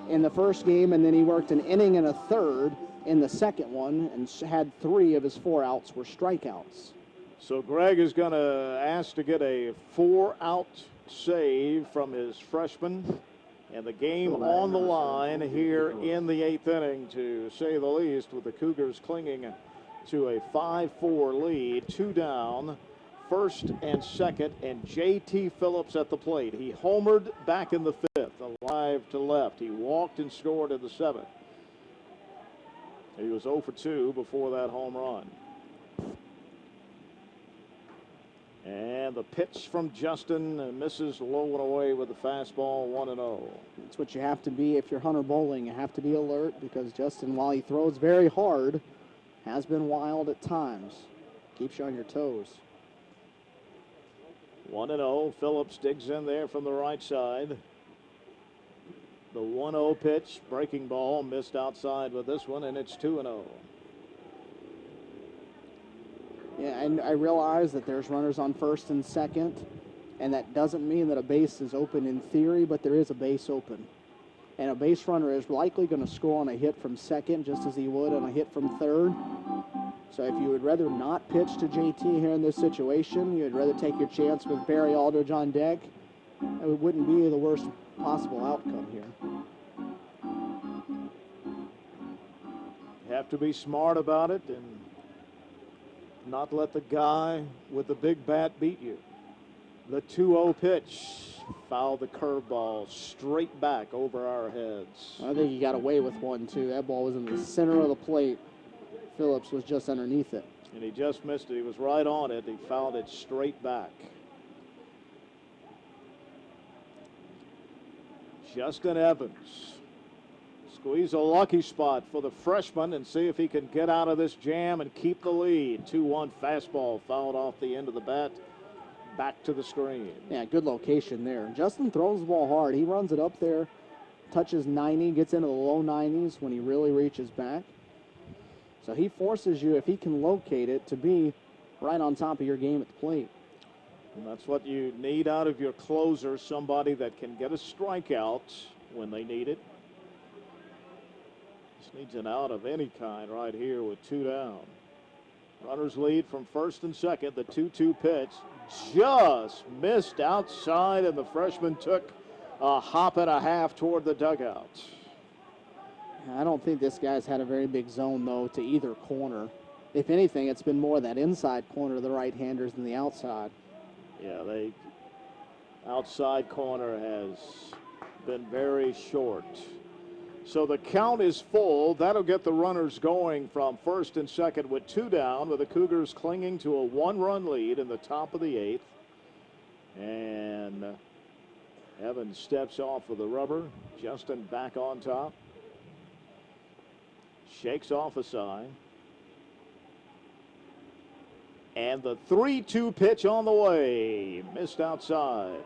in the first game, and then he worked an inning and a third in the second one, and had 3 of his 4 outs were strikeouts. So Greg is going to ask to get a 4-out save from his freshman, and the game on the line here in the 8th inning, to say the least, with the Cougars clinging to a 5-4 lead, 2 down. First and second, and J.T. Phillips at the plate. He homered back in the 5th, alive to left. He walked and scored in the 7th. He was 0 for 2 before that home run. And the pitch from Justin misses low and away with the fastball, 1-0. That's what you have to be if you're Hunter Bowling. You have to be alert, because Justin, while he throws very hard, has been wild at times. Keeps you on your toes. 1-0. Phillips digs in there from the right side. The 1-0 pitch, breaking ball, missed outside with this one, and it's 2-0. Yeah, and I realize that there's runners on first and second, and that doesn't mean that a base is open in theory, but there is a base open. And a base runner is likely going to score on a hit from second, just as he would on a hit from third. So if you would rather not pitch to JT here in this situation, you'd rather take your chance with Barry Aldridge on deck, it wouldn't be the worst possible outcome here. You have to be smart about it and not let the guy with the big bat beat you. The 2-0 pitch, fouled the curveball straight back over our heads. I think he got away with one, too. That ball was in the center of the plate. Phillips was just underneath it. And he just missed it. He was right on it. He fouled it straight back. Justin Evans Squeeze a lucky spot for the freshman and see if he can get out of this jam and keep the lead. 2-1 fastball fouled off the end of the bat. Back to the screen. Yeah, good location there. Justin throws the ball hard. He runs it up there, touches 90, gets into the low 90s when he really reaches back. So he forces you, if he can locate it, to be right on top of your game at the plate. And that's what you need out of your closer, somebody that can get a strikeout when they need it. Just needs an out of any kind right here with 2 down. Runners lead from first and second. The 2-2 pitch just missed outside, and the freshman took a hop and a half toward the dugout. I don't think this guy's had a very big zone, though, to either corner. If anything, it's been more that inside corner of the right-handers than the outside. Yeah, the outside corner has been very short. So the count is full. That'll get the runners going from first and second with 2 down, with the Cougars clinging to a 1-run lead in the top of the 8th. And Evans steps off of the rubber. Justin back on top. Shakes off a sigh. And the 3-2 pitch on the way. Missed outside.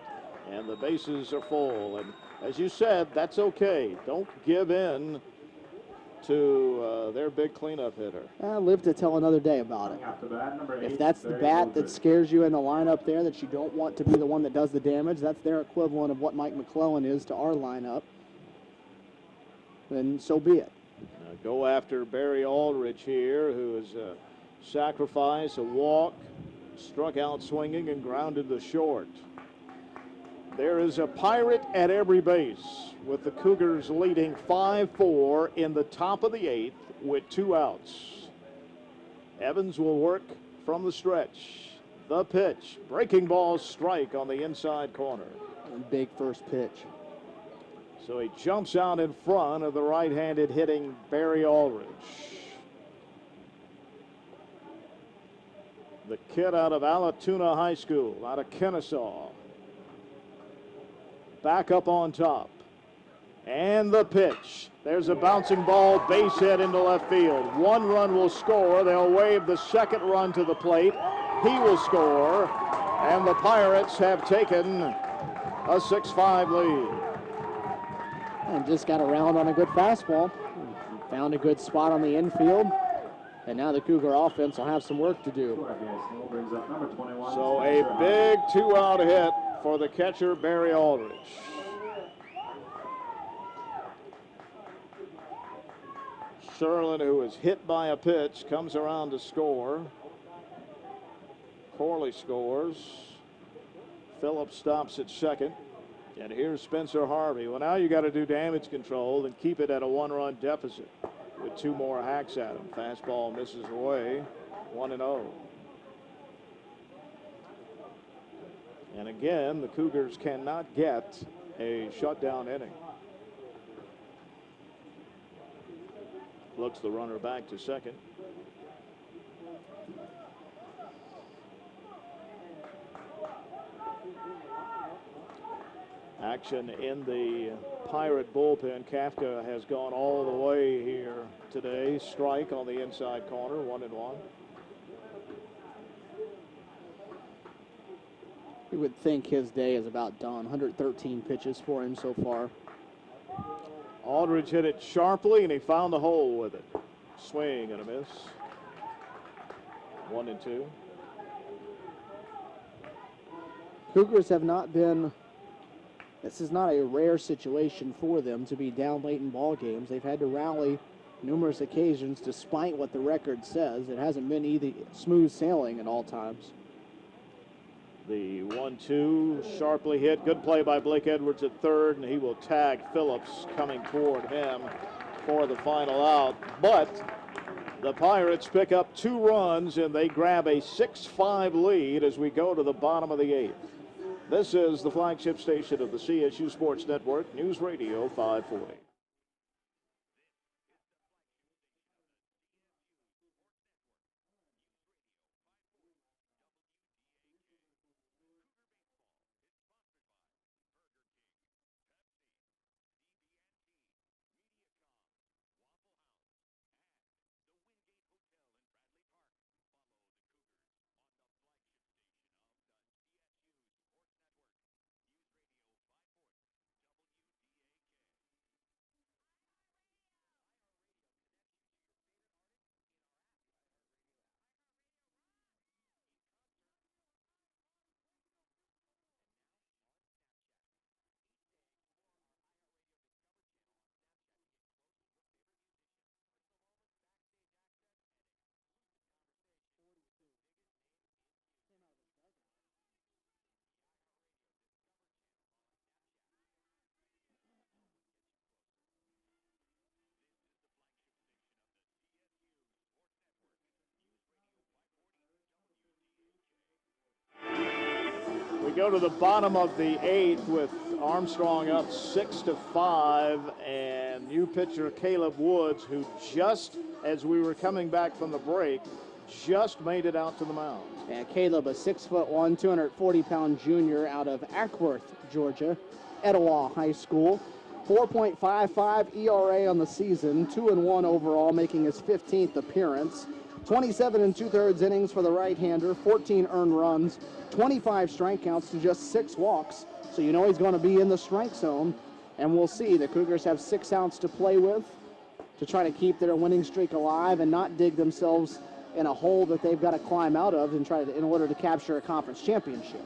And the bases are full. And as you said, that's okay. Don't give in to their big cleanup hitter. Live to tell another day about it. Off the bat, number 8, If that's the bat that scares you in the lineup there, that you don't want to be the one that does the damage, that's their equivalent of what Mike McClellan is to our lineup, then so be it. Now go after Barry Aldrich here, who is a sacrifice, a walk, struck out swinging and grounded to short. There is a Pirate at every base, with the Cougars leading 5-4 in the top of the 8th with 2 outs. Evans will work from the stretch. The pitch, breaking ball, strike on the inside corner. Big first pitch. So he jumps out in front of the right-handed hitting Barry Aldrich. The kid out of Alatoona High School, out of Kennesaw. Back up on top. And the pitch. There's a bouncing ball, base hit into left field. 1 run will score. They'll wave the second run to the plate. He will score. And the Pirates have taken a 6-5 lead. And just got around on a good fastball. Found a good spot on the infield. And now the Cougar offense will have some work to do. brings up number 21. So a big 2-out hit for the catcher, Barry Aldrich. Sherlin, who was hit by a pitch, comes around to score. Corley scores. Phillips stops at second. And here's Spencer Harvey. Well, now you got to do damage control and keep it at a 1-run deficit with 2 more hacks at him. Fastball misses away, 1-0. And again, the Cougars cannot get a shutdown inning. Looks the runner back to second. Action in the Pirate bullpen. Kafka has gone all the way here today. Strike on the inside corner, 1-1. You would think his day is about done. 113 pitches for him so far. Aldridge hit it sharply, and he found the hole with it. Swing and a miss. 1-2. Cougars have not been, this is not a rare situation for them to be down late in ball games. They've had to rally numerous occasions despite what the record says. It hasn't been either smooth sailing at all times. The 1-2 sharply hit. Good play by Blake Edwards at third, and he will tag Phillips coming toward him for the final out. But the Pirates pick up 2 runs, and they grab a 6-5 lead as we go to the bottom of the 8th. This is the flagship station of the CSU Sports Network, News Radio 540. go to the bottom of the 8th with Armstrong up 6-5, and new pitcher Caleb Woods, who just as we were coming back from the break, just made it out to the mound. Yeah, Caleb, a 6'1", 240-pound junior out of Ackworth, Georgia, Etowah High School. 4.55 ERA on the season, 2-1 overall, making his 15th appearance. 27 2/3 innings for the right-hander, 14 earned runs, 25 strikeouts to just 6 walks. So you know he's going to be in the strike zone, and we'll see. The Cougars have 6 outs to play with to try to keep their winning streak alive and not dig themselves in a hole that they've got to climb out of in order to capture a conference championship.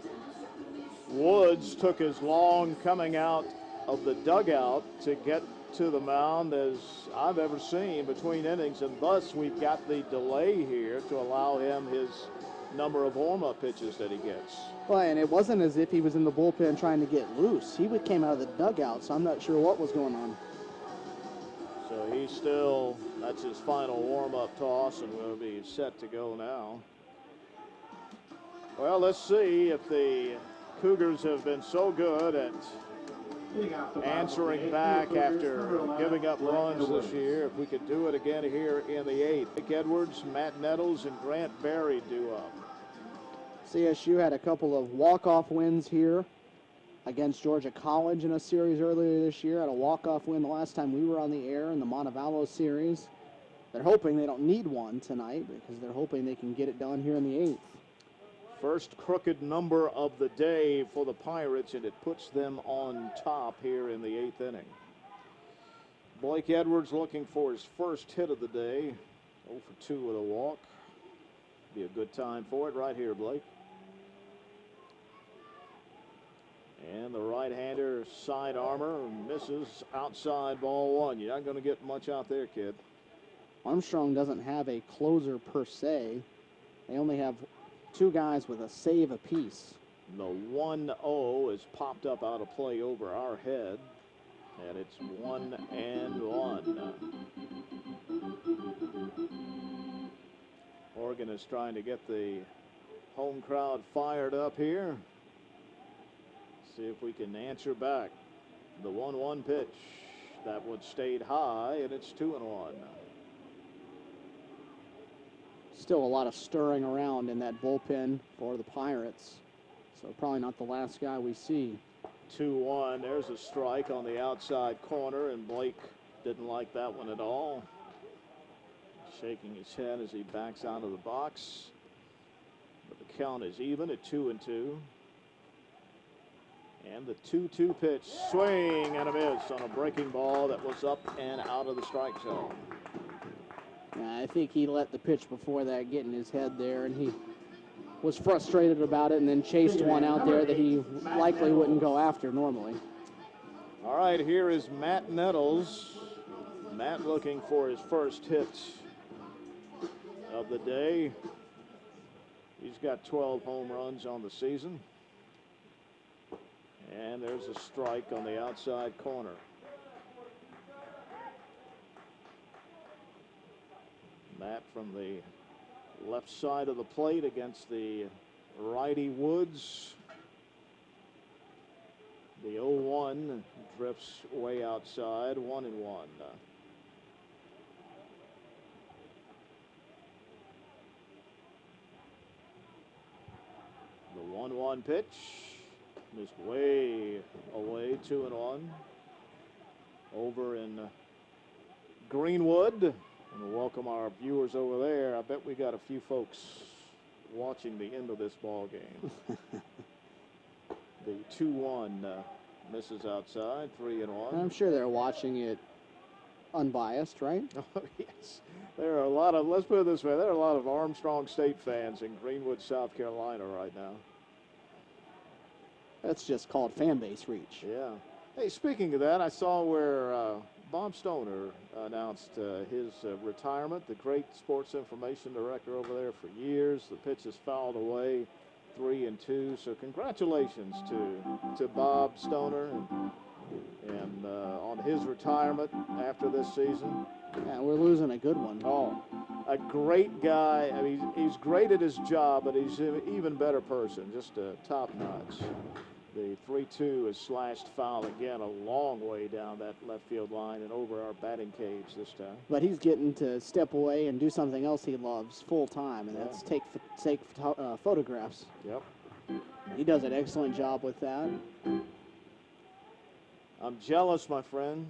Woods took as long coming out of the dugout to get to the mound as I've ever seen between innings, and thus we've got the delay here to allow him his number of warm-up pitches that he gets. Well, and it wasn't as if he was in the bullpen trying to get loose. He came out of the dugout, so I'm not sure what was going on. So he's still, that's his final warm-up toss, and will be set to go now. Well, let's see if the Cougars have been so good at answering back after giving up runs this year. If we could do it again here in the 8th. Nick Edwards, Matt Nettles, and Grant Berry due up. CSU had a couple of walk-off wins here against Georgia College in a series earlier this year. Had a walk-off win the last time we were on the air in the Montevallo series. They're hoping they don't need one tonight because they're hoping they can get it done here in the 8th. First crooked number of the day for the Pirates, and it puts them on top here in the 8th inning. Blake Edwards looking for his first hit of the day. 0 for 2 with a walk. Be a good time for it right here, Blake. And the right-hander side armor misses outside ball 1. You're not going to get much out there, kid. Armstrong doesn't have a closer per se. They only have 2 guys with a save apiece. The 1-0 is popped up out of play over our head, and it's 1-1. Oregon is trying to get the home crowd fired up here. See if we can answer back. The 1-1 pitch, that one stayed high, and it's 2-1. Still a lot of stirring around in that bullpen for the Pirates. So probably not the last guy we see. 2-1. There's a strike on the outside corner, and Blake didn't like that one at all. Shaking his head as he backs out of the box. But the count is even at 2-2. And the 2-2 pitch, swing and a miss on a breaking ball that was up and out of the strike zone. I think he let the pitch before that get in his head there, and he was frustrated about it and then chased one out there that he likely wouldn't go after normally. All right, here is Matt Nettles. Matt looking for his first hit of the day. He's got 12 home runs on the season. And there's a strike on the outside corner. Matt from the left side of the plate against the righty Woods. The 0-1 drifts way outside, 1-1. The 1-1 pitch missed way away, 2-1. Over in Greenwood. And we'll welcome our viewers over there. I bet we got a few folks watching the end of this ball game. The 2-1 misses outside, 3-1. I'm sure they're watching it unbiased, right? Oh, yes. There are a lot of, let's put it this way, there are a lot of Armstrong State fans in Greenwood, South Carolina right now. That's just called fan base reach. Yeah. Hey, speaking of that, I saw where Bob Stoner announced his retirement, the great sports information director over there for years. The pitch is fouled away, 3-2. So congratulations to Bob Stoner and on his retirement after this season. Yeah, we're losing a good one. Oh, a great guy. I mean, he's great at his job, but he's an even better person. Just a top notch. The 3-2 is slashed foul again, a long way down that left field line and over our batting cage this time. But he's getting to step away and do something else he loves full time, and that's take photographs. Yep. He does an excellent job with that. I'm jealous, my friend.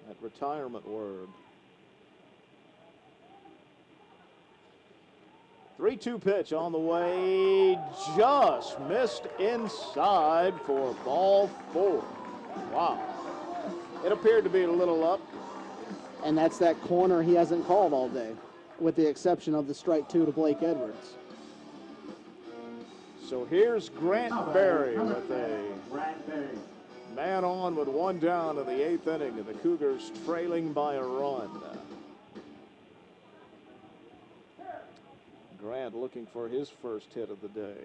That retirement word. 3-2 pitch on the way, just missed inside for ball 4. Wow. It appeared to be a little up. And that's that corner he hasn't called all day, with the exception of the strike 2 to Blake Edwards. So here's Grant Berry with a Grant Berry. man on with one down in the 8th inning, and the Cougars trailing by a run. Grant looking for his first hit of the day.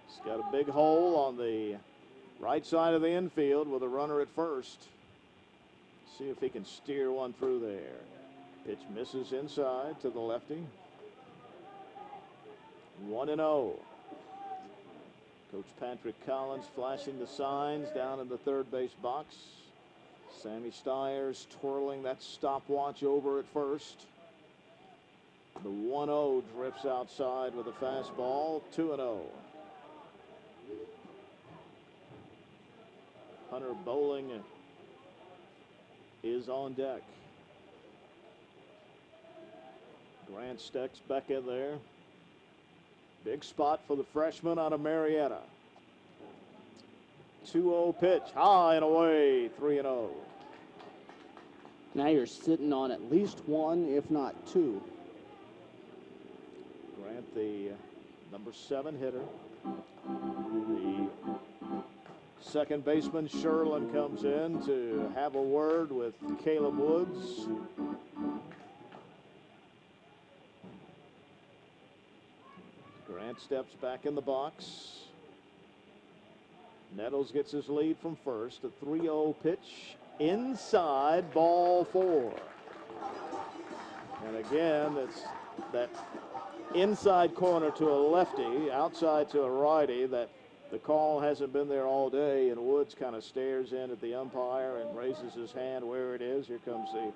He's got a big hole on the right side of the infield with a runner at first. See if he can steer one through there. Pitch misses inside to the lefty. 1-0. Coach Patrick Collins flashing the signs down in the third base box. Sammy Stiers twirling that stopwatch over at first. The 1-0 drifts outside with a fastball. 2-0. Hunter Bowling is on deck. Grant Steck's back in there. Big spot for the freshman out of Marietta. 2-0 pitch, high and away, 3-0. Now you're sitting on at least 1, if not 2. Grant, the number 7 hitter. The second baseman, Sherlin, comes in to have a word with Caleb Woods. Grant steps back in the box. Nettles gets his lead from first. A 3-0 pitch inside, ball 4. And again, it's that inside corner to a lefty, outside to a righty. That the call hasn't been there all day, and Woods kind of stares in at the umpire and raises his hand where it is. Here comes the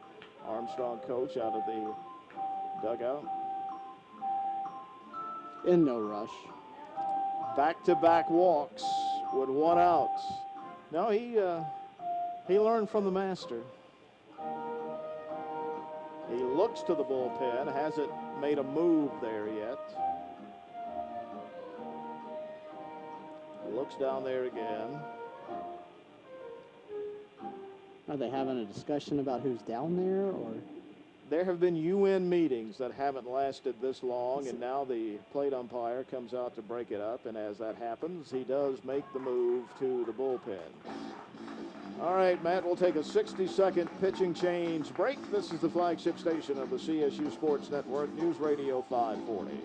Armstrong coach out of the dugout. In no rush. Back-to-back walks with 1 out. No, he learned from the master. He looks to the bullpen, hasn't made a move there yet. Looks down there again. Are they having a discussion about who's down there, or? There have been UN meetings that haven't lasted this long, and now the plate umpire comes out to break it up, and as that happens, he does make the move to the bullpen. All right, Matt, we'll take a 60-second pitching change break. This is the flagship station of the CSU Sports Network, News Radio 540.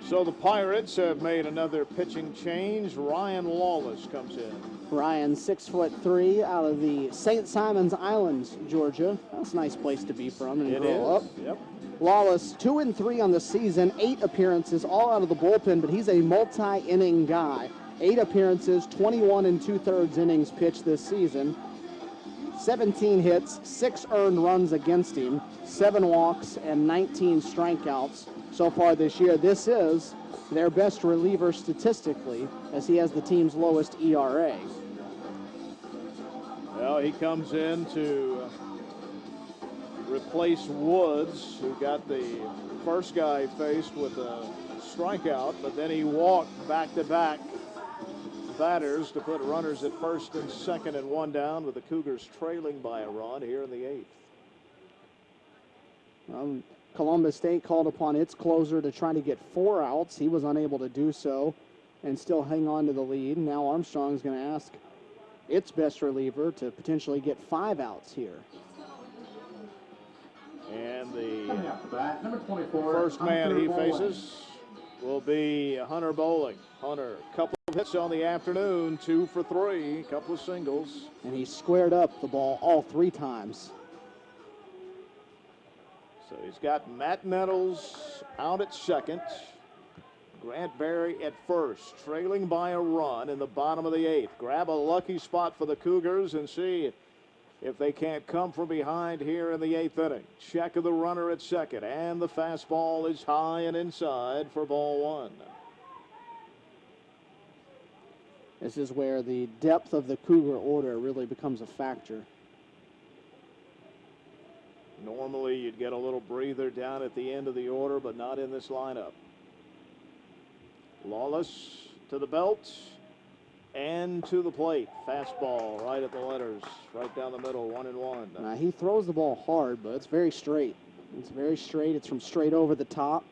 So the Pirates have made another pitching change. Ryan Lawless comes in. Ryan, 6'3", out of the St. Simons Islands, Georgia. That's a nice place to be from and It grow up. is. Yep. Lawless, 2-3 on the season, 8 appearances, all out of the bullpen, but he's a multi-inning guy. 8 appearances, 21 2/3 innings pitched this season. 17 hits, 6 earned runs against him, 7 walks, and 19 strikeouts so far this year. This is their best reliever statistically, as he has the team's lowest ERA. Well, he comes in to replace Woods, who got the first guy faced with a strikeout, but then he walked back-to-back batters to put runners at first and second and 1 down, with the Cougars trailing by a run here in the 8th. Columbus State called upon its closer to try to get 4 outs. He was unable to do so and still hang on to the lead. Now Armstrong's going to ask its best reliever to potentially get 5 outs here. And the Coming up to bat, number 24. first man Hunter he Bowling. faces will be Hunter Bowling. Hunter, a couple of hits on the afternoon, 2 for 3, a couple of singles. And he squared up the ball all 3 times. So he's got Matt Nettles out at second, Grant Berry at first, trailing by a run in the bottom of the 8th. Grab a lucky spot for the Cougars and see if they can't come from behind here in the 8th inning. Check of the runner at second, and the fastball is high and inside for ball 1. This is where the depth of the Cougar order really becomes a factor. Normally you'd get a little breather down at the end of the order, but not in this lineup. Lawless to the belt and to the plate. Fastball right at the letters, right down the middle, 1-1. Now, he throws the ball hard, but it's very straight. It's very straight. It's from straight over the top.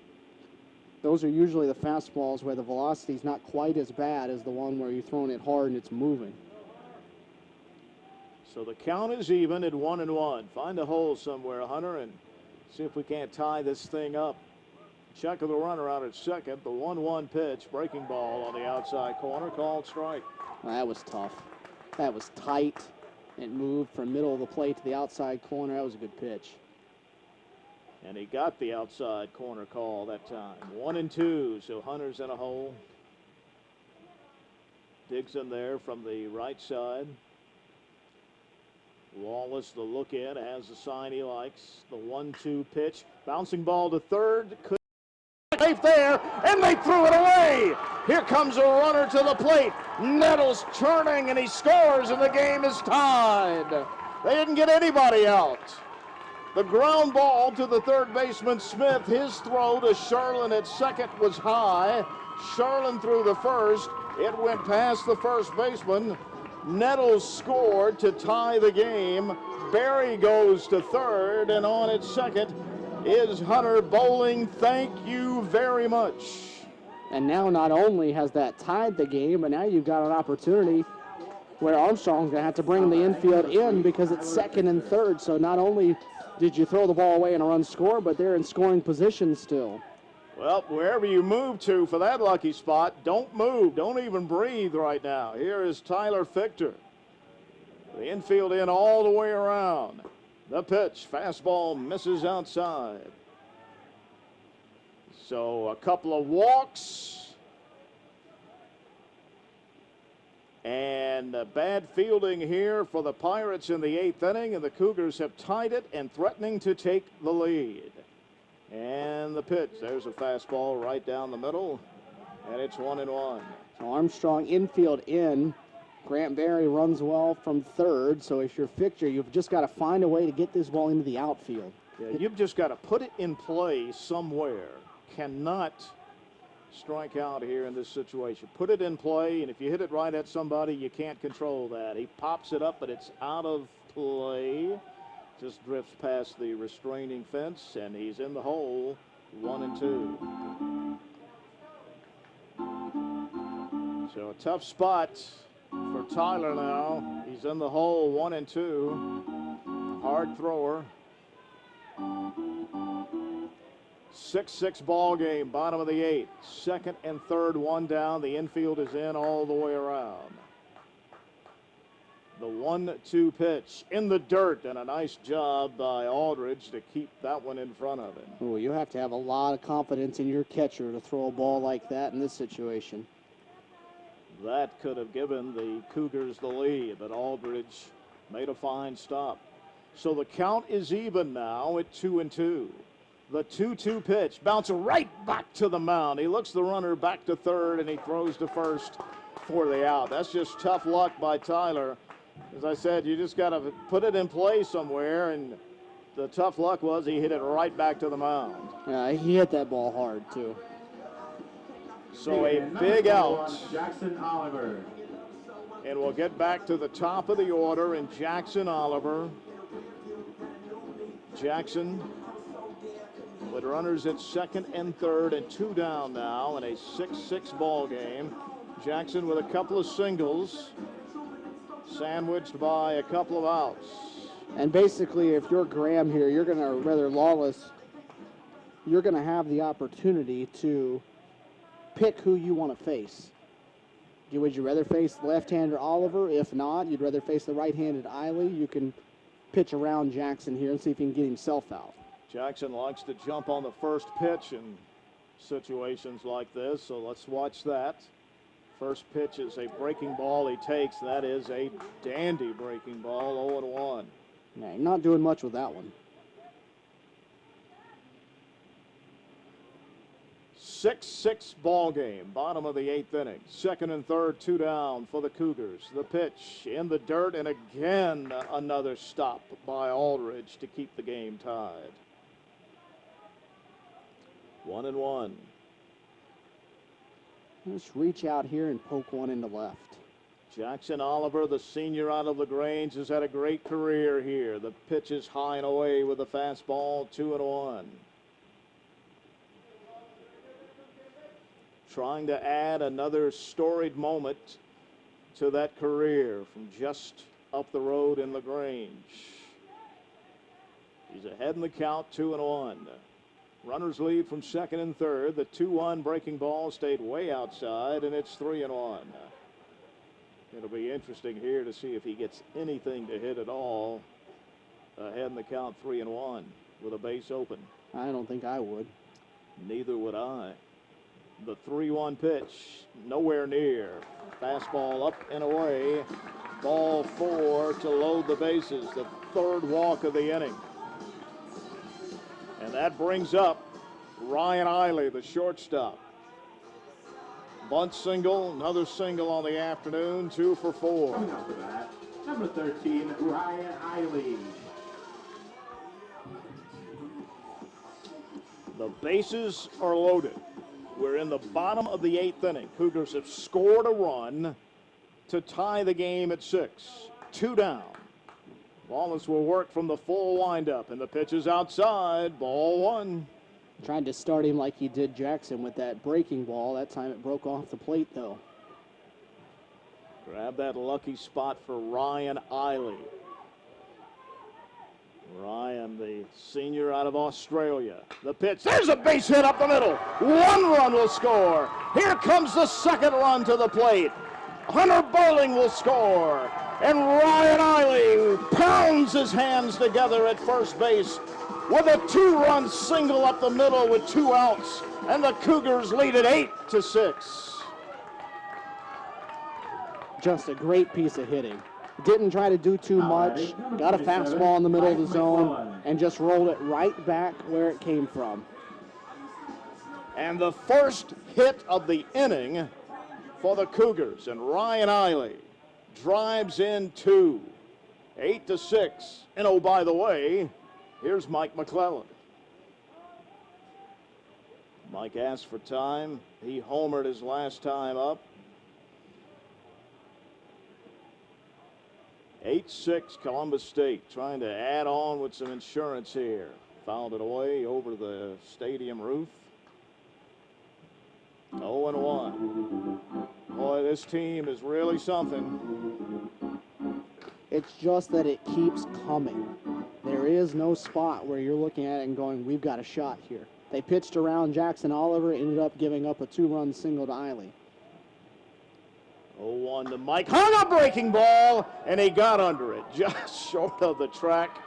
Those are usually the fastballs where the velocity is not quite as bad as the one where you're throwing it hard and it's moving. So the count is even at 1-1. Find a hole somewhere, Hunter, and see if we can't tie this thing up. Check of the runner out at second. The 1-1 pitch, breaking ball on the outside corner, called strike. Well, that was tough. That was tight. It moved from middle of the plate to the outside corner. That was a good pitch. And he got the outside corner call that time. 1-2, so Hunter's in a hole. Digs in there from the right side. Lawless, the look in, has the sign he likes. The 1-2 pitch. Bouncing ball to third. Safe there, and they threw it away. Here comes a runner to the plate. Nettles turning, and he scores, and the game is tied. They didn't get anybody out. The ground ball to the third baseman, Smith. His throw to Sherlin at second was high. Sherlin threw the first. It went past the first baseman. Nettles scored to tie the game. Berry goes to third, and on at second is Hunter Bowling. Thank you very much. And now not only has that tied the game, but now you've got an opportunity where Armstrong's going to have to bring the infield in because it's second and third. So not only did you throw the ball away and a run score, but they're in scoring position still. Well, wherever you move to for that lucky spot, don't move. Don't even breathe right now. Here is Tyler Fichter. The infield in all the way around. The pitch, fastball misses outside. So a couple of walks and bad fielding here for the Pirates in the 8th inning, and the Cougars have tied it and threatening to take the lead. And the pitch, there's a fastball right down the middle, and it's 1-1. So Armstrong infield in. Grant Berry runs well from third, so if you're Fichter, you've just got to find a way to get this ball into the outfield. Yeah, you've just got to put it in play somewhere. Cannot strike out here in this situation. Put it in play, and if you hit it right at somebody, you can't control that. He pops it up, but it's out of play. Just drifts past the restraining fence, and he's in the hole, 1-2. So a tough spot for Tyler now. He's in the hole, 1-2. Hard thrower. 6-6 ball game, bottom of the 8th. Second and third, 1 down. The infield is in all the way around. The 1-2 pitch in the dirt, and a nice job by Aldridge to keep that one in front of him. Oh, you have to have a lot of confidence in your catcher to throw a ball like that in this situation. That could have given the Cougars the lead, but Aldridge made a fine stop. So the count is even now at 2-2. The 2-2 pitch, bounce right back to the mound. He looks the runner back to third, and he throws to first for the out. That's just tough luck by Tyler. As I said, you just got to put it in play somewhere, and the tough luck was he hit it right back to the mound. Yeah, he hit that ball hard, too. So a big out. Jackson Oliver. And we'll get back to the top of the order in Jackson Oliver. Jackson with runners at second and third and 2 down now in a 6-6 ball game. Jackson with a couple of singles, sandwiched by a couple of outs. And basically, if you're Graham here, you're going to, rather Lawless, you're going to have the opportunity to pick who you want to face. Would you rather face the left-hander Oliver? If not, you'd rather face the right-handed Eiley. You can pitch around Jackson here and see if he can get himself out. Jackson likes to jump on the first pitch in situations like this, so let's watch that. First pitch is a breaking ball he takes. That is a dandy breaking ball, 0-1. Yeah, not doing much with that one. 6-6 ball game, bottom of the 8th inning. Second and third, 2 down for the Cougars. The pitch in the dirt, and again another stop by Aldridge to keep the game tied. 1-1. Just reach out here and poke one into left. Jackson Oliver, the senior out of LaGrange, has had a great career here. The pitch is high and away with a fastball, 2-1. Trying to add another storied moment to that career from just up the road in LaGrange. He's ahead in the count, 2-1. Runners lead from second and third. The 2-1 breaking ball stayed way outside, and it's 3-1. It'll be interesting here to see if he gets anything to hit at all. Ahead in the count, 3-1 with a base open. I don't think I would. Neither would I. The 3-1 pitch, nowhere near. Fastball up and away. Ball 4 to load the bases. The third walk of the inning. And that brings up Ryan Eiley, the shortstop. Bunt single, another single on the afternoon, 2 for 4. Coming up to bat, number 13, Ryan Eiley. The bases are loaded. We're in the bottom of the 8th inning. Cougars have scored a run to tie the game at 6. 2 down. Wallace will work from the full windup, and the pitch is outside. Ball 1. Tried to start him like he did Jackson with that breaking ball. That time it broke off the plate, though. Grab that lucky spot for Ryan Eiley. Ryan, the senior out of Australia. The pitch. There's a base hit up the middle. 1 run will score. Here comes the second run to the plate. Hunter Bowling will score. And Ryan Eiley pounds his hands together at first base with a 2-run single up the middle with 2 outs. And the Cougars lead at 8-6. Just a great piece of hitting. Didn't try to do too much. Got a fastball in the middle of the zone and just rolled it right back where it came from. And the first hit of the inning for the Cougars. And Ryan Eiley drives in 2. 8-6. And oh, by the way, here's Mike McClellan. Mike asked for time. He homered his last time up. 8-6 Columbus State, trying to add on with some insurance here. Fouled it away over the stadium roof. 0-1. Boy, this team is really something. It's just that it keeps coming. There is no spot where you're looking at it and going, we've got a shot here. They pitched around Jackson Oliver, ended up giving up a 2-run single to Eiley. 0-1 to Mike. Hung a breaking ball, and he got under it just short of the track.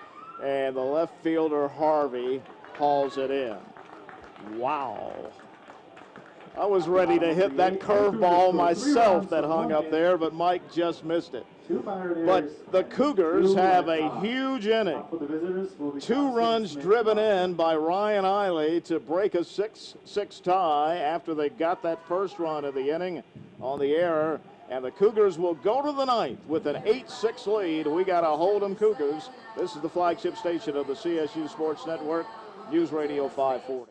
And the left fielder, Harvey, hauls it in. Wow. I was ready to hit that curveball myself that hung up there, but Mike just missed it. But the Cougars have a huge inning. 2 runs driven in by Ryan Eiley to break a 6-6 tie after they got that first run of the inning on the error. And the Cougars will go to the ninth with an 8-6 lead. We got to hold them Cougars. This is the flagship station of the CSU Sports Network, News Radio 540.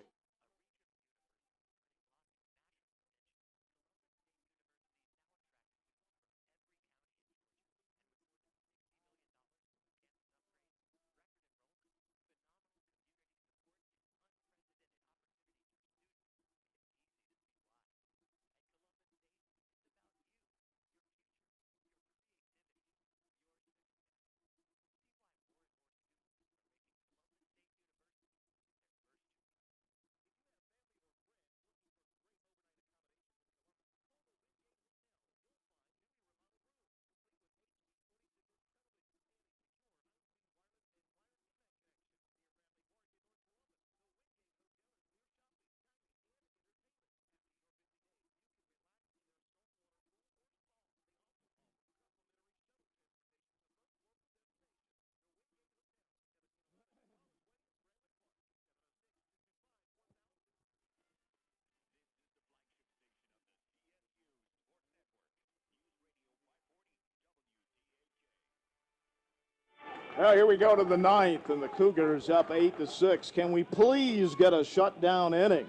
Well, here we go to the ninth, and the Cougars up 8-6. Can we please get a shutdown inning?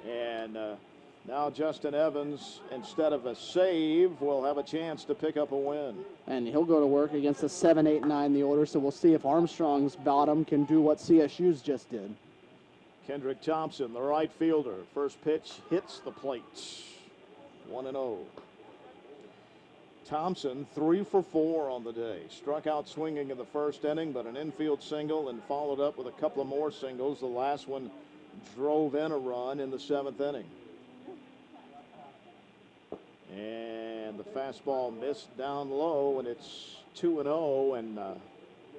And now Justin Evans, instead of a save, will have a chance to pick up a win. And he'll go to work against the 7, 8, 9 in the order, so we'll see if Armstrong's bottom can do what CSU's just did. Kendrick Thompson, the right fielder. First pitch hits the plate. 1-0. Thompson, 3 for 4 on the day. Struck out swinging in the first inning, but an infield single and followed up with a couple of more singles. The last one drove in a run in the 7th inning. And the fastball missed down low, and it's 2-0, and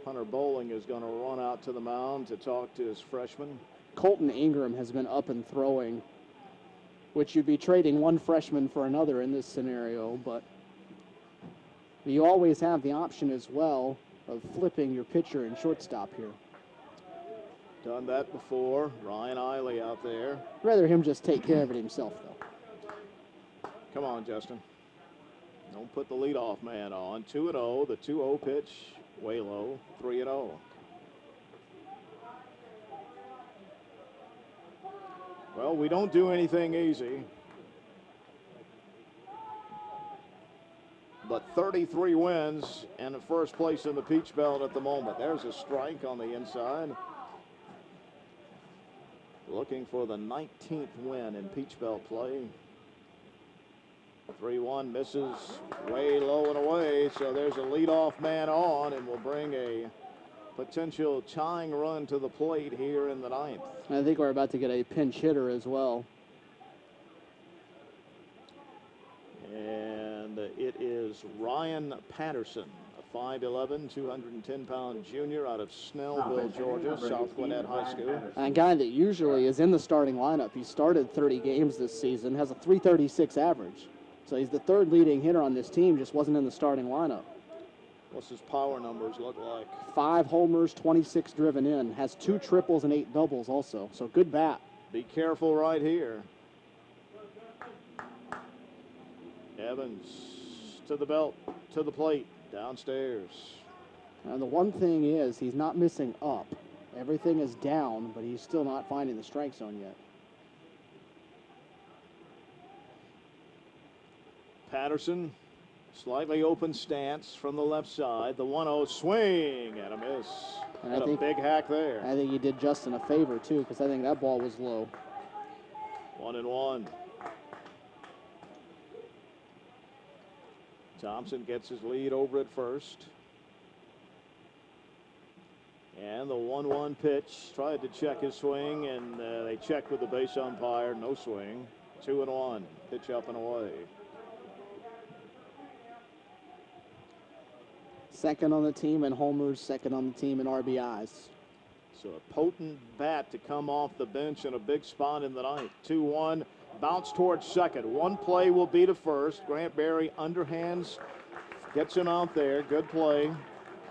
Hunter Bowling is going to run out to the mound to talk to his freshman. Colton Ingram has been up and throwing, which you'd be trading one freshman for another in this scenario, but you always have the option as well of flipping your pitcher and shortstop here. Done that before. Ryan Eiley out there. I'd rather him just take care of it himself, though. Come on, Justin. Don't put the leadoff man on. 2-0. The 2-0 pitch, way low. 3-0. Well, we don't do anything easy. But 33 wins and the first place in the Peach Belt at the moment. There's a strike on the inside. Looking for the 19th win in Peach Belt play. 3-1 misses way low and away. So there's a leadoff man on, and will bring a potential tying run to the plate here in the 9th. I think we're about to get a pinch hitter as well. And it is Ryan Patterson, a 5'11", 210-pound junior out of Snellville, Georgia, South Gwinnett High School. A guy that usually is in the starting lineup. He started 30 games this season, has a .336 average. So he's the 3rd leading hitter on this team, just wasn't in the starting lineup. What's his power numbers look like? 5 homers, 26 driven in, has 2 triples and 8 doubles also. So good bat. Be careful right here. Evans to the belt, to the plate, downstairs. And the one thing is, he's not missing up. Everything is down, but he's still not finding the strike zone yet. Patterson, slightly open stance from the left side. The 1-0 swing and a miss. And a big hack there. I think he did Justin a favor, too, because I think that ball was low. 1-1. Thompson gets his lead over at first. And the 1-1 pitch. Tried to check his swing, and they checked with the base umpire. No swing. 2-1. Pitch up and away. Second on the team in homers, second on the team in RBIs. So a potent bat to come off the bench in a big spot in the ninth. 2-1, bounce towards second. One play will be to first. Grant Berry underhands, gets him out there. Good play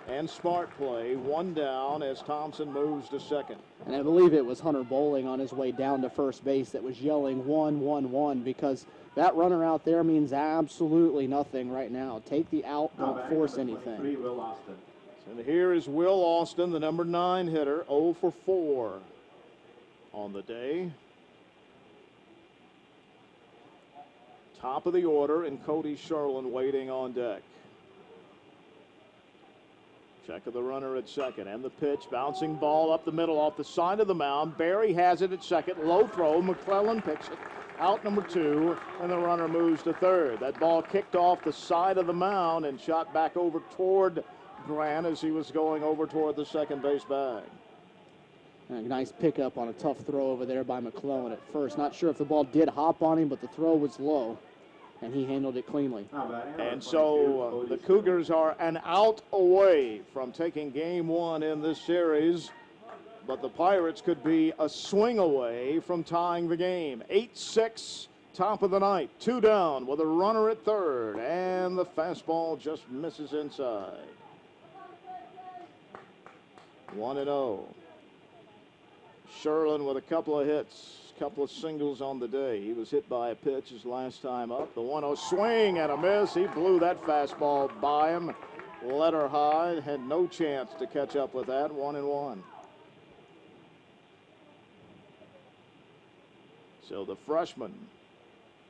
and smart play. One down as Thompson moves to second. And I believe it was Hunter Bowling on his way down to first base that was yelling 1-1-1, because that runner out there means absolutely nothing right now. Take the out, don't force anything. And here is Will Austin, the number 9 hitter, 0 for 4 on the day. Top of the order, and Cody Sherlin waiting on deck. Check of the runner at second, and the pitch, bouncing ball up the middle off the side of the mound. Berry has it at second, low throw. McClellan picks it out, number 2, and the runner moves to third. That ball kicked off the side of the mound and shot back over toward Grant as he was going over toward the second base bag. And a nice pickup on a tough throw over there by McClellan at first. Not sure if the ball did hop on him, but the throw was low, and he handled it cleanly. And so the Cougars are an out away from taking game 1 in this series, but the Pirates could be a swing away from tying the game. 8-6, top of the ninth, 2 down with a runner at third, and the fastball just misses inside. 1-0. Sherlin with a couple of hits, couple of singles on the day. He was hit by a pitch his last time up. The 1-0 swing and a miss. He blew that fastball by him. Let her high. Had no chance to catch up with that. 1-1. So the freshman,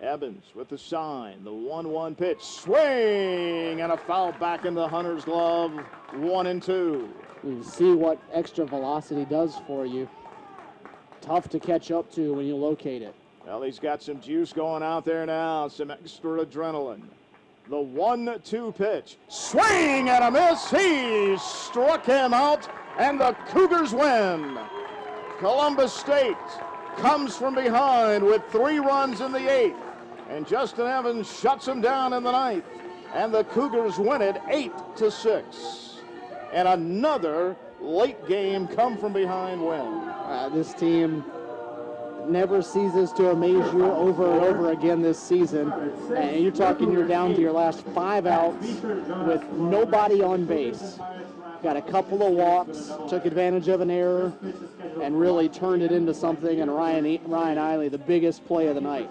Evans with the sign. The 1-1 pitch. Swing and a foul back into Hunter's glove. 1-2. You see what extra velocity does for you. Tough to catch up to when you locate it. Well, he's got some juice going out there now, some extra adrenaline. The 1-2 pitch. Swing and a miss. He struck him out, and the Cougars win. Columbus State comes from behind with 3 runs in the 8th, and Justin Evans shuts him down in the 9th, and the Cougars win it 8-6. And another late game come from behind win. This team never ceases to amaze you over and over again this season. And you're talking, you're down to your last 5 outs with nobody on base. Got a couple of walks, took advantage of an error, and really turned it into something. And Ryan Eiley, the biggest play of the night.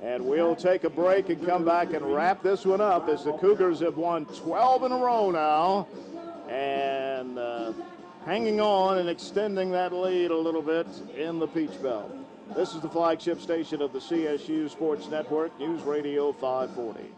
And we'll take a break and come back and wrap this one up as the Cougars have won 12 in a row now. And hanging on and extending that lead a little bit in the Peach Belt. This is the flagship station of the CSU Sports Network, News Radio 540.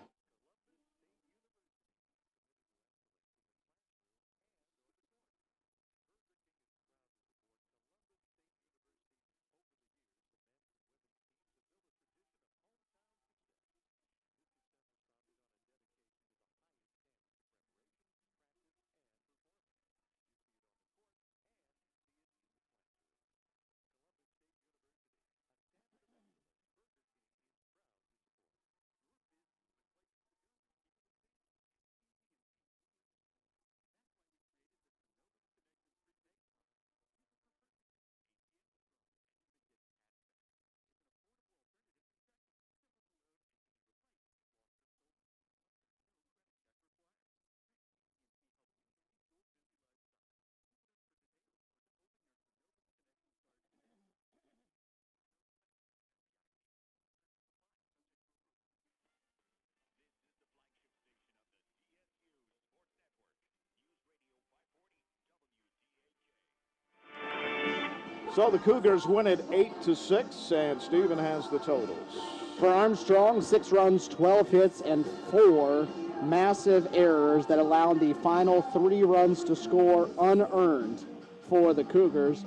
So the Cougars win it 8-6, and Stephen has the totals. For Armstrong, 6 runs, 12 hits, and 4 massive errors that allowed the final 3 runs to score unearned for the Cougars.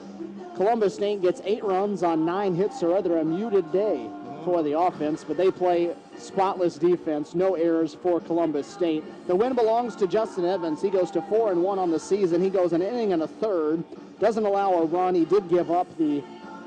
Columbus State gets 8 runs on 9 hits, or rather a muted day for the offense, but they play spotless defense, no errors for Columbus State. The win belongs to Justin Evans. He goes to 4-1 on the season. He goes an inning and a third. Doesn't allow a run. He did give up the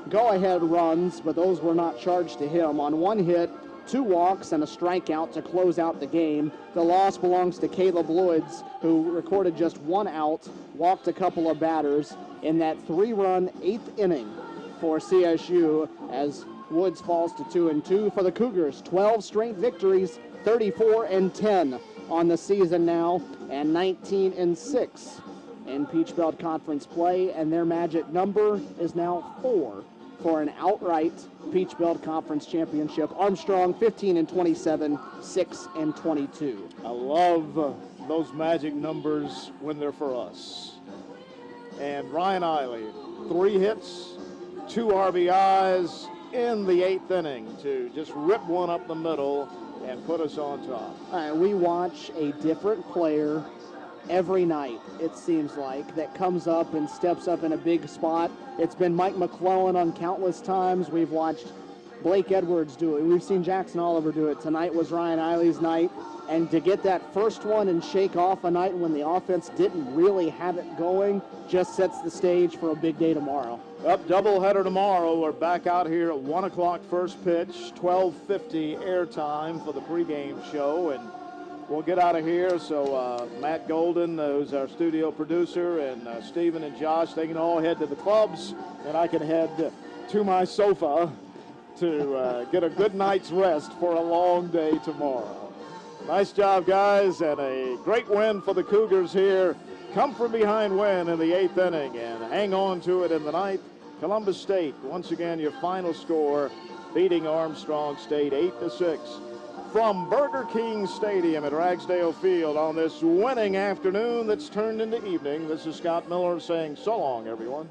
go-ahead runs, but those were not charged to him. On 1 hit, 2 walks and a strikeout to close out the game. The loss belongs to Caleb Lloyds, who recorded just 1 out, walked a couple of batters in that 3-run 8th inning for CSU as Woods falls to 2-2 for the Cougars. 12 straight victories, 34-10 on the season now, and 19-6 in Peach Belt Conference play, and their magic number is now 4 for an outright Peach Belt Conference championship. Armstrong 15-27, 6-22. I love those magic numbers when they're for us. And Ryan Eiley, 3 hits, 2 RBIs in the 8th inning to just rip one up the middle and put us on top. We watch a different player every night, it seems like, that comes up and steps up in a big spot. It's been Mike McClellan on countless times. We've watched Blake Edwards do it. We've seen Jackson Oliver do it. Tonight was Ryan Eiley's night. And to get that first one and shake off a night when the offense didn't really have it going just sets the stage for a big day tomorrow. Up doubleheader tomorrow. We're back out here at 1 o'clock first pitch, 12:50 airtime for the pregame show, and we'll get out of here. So Matt Golden, who's our studio producer, and Stephen and Josh, they can all head to the clubs, and I can head to my sofa to get a good night's rest for a long day tomorrow. Nice job, guys, and a great win for the Cougars here. Come from behind win in the 8th inning and hang on to it in the 9th. Columbus State, once again, your final score, beating Armstrong State 8-6. From Burger King Stadium at Ragsdale Field on this winning afternoon that's turned into evening, this is Scott Miller saying so long, everyone.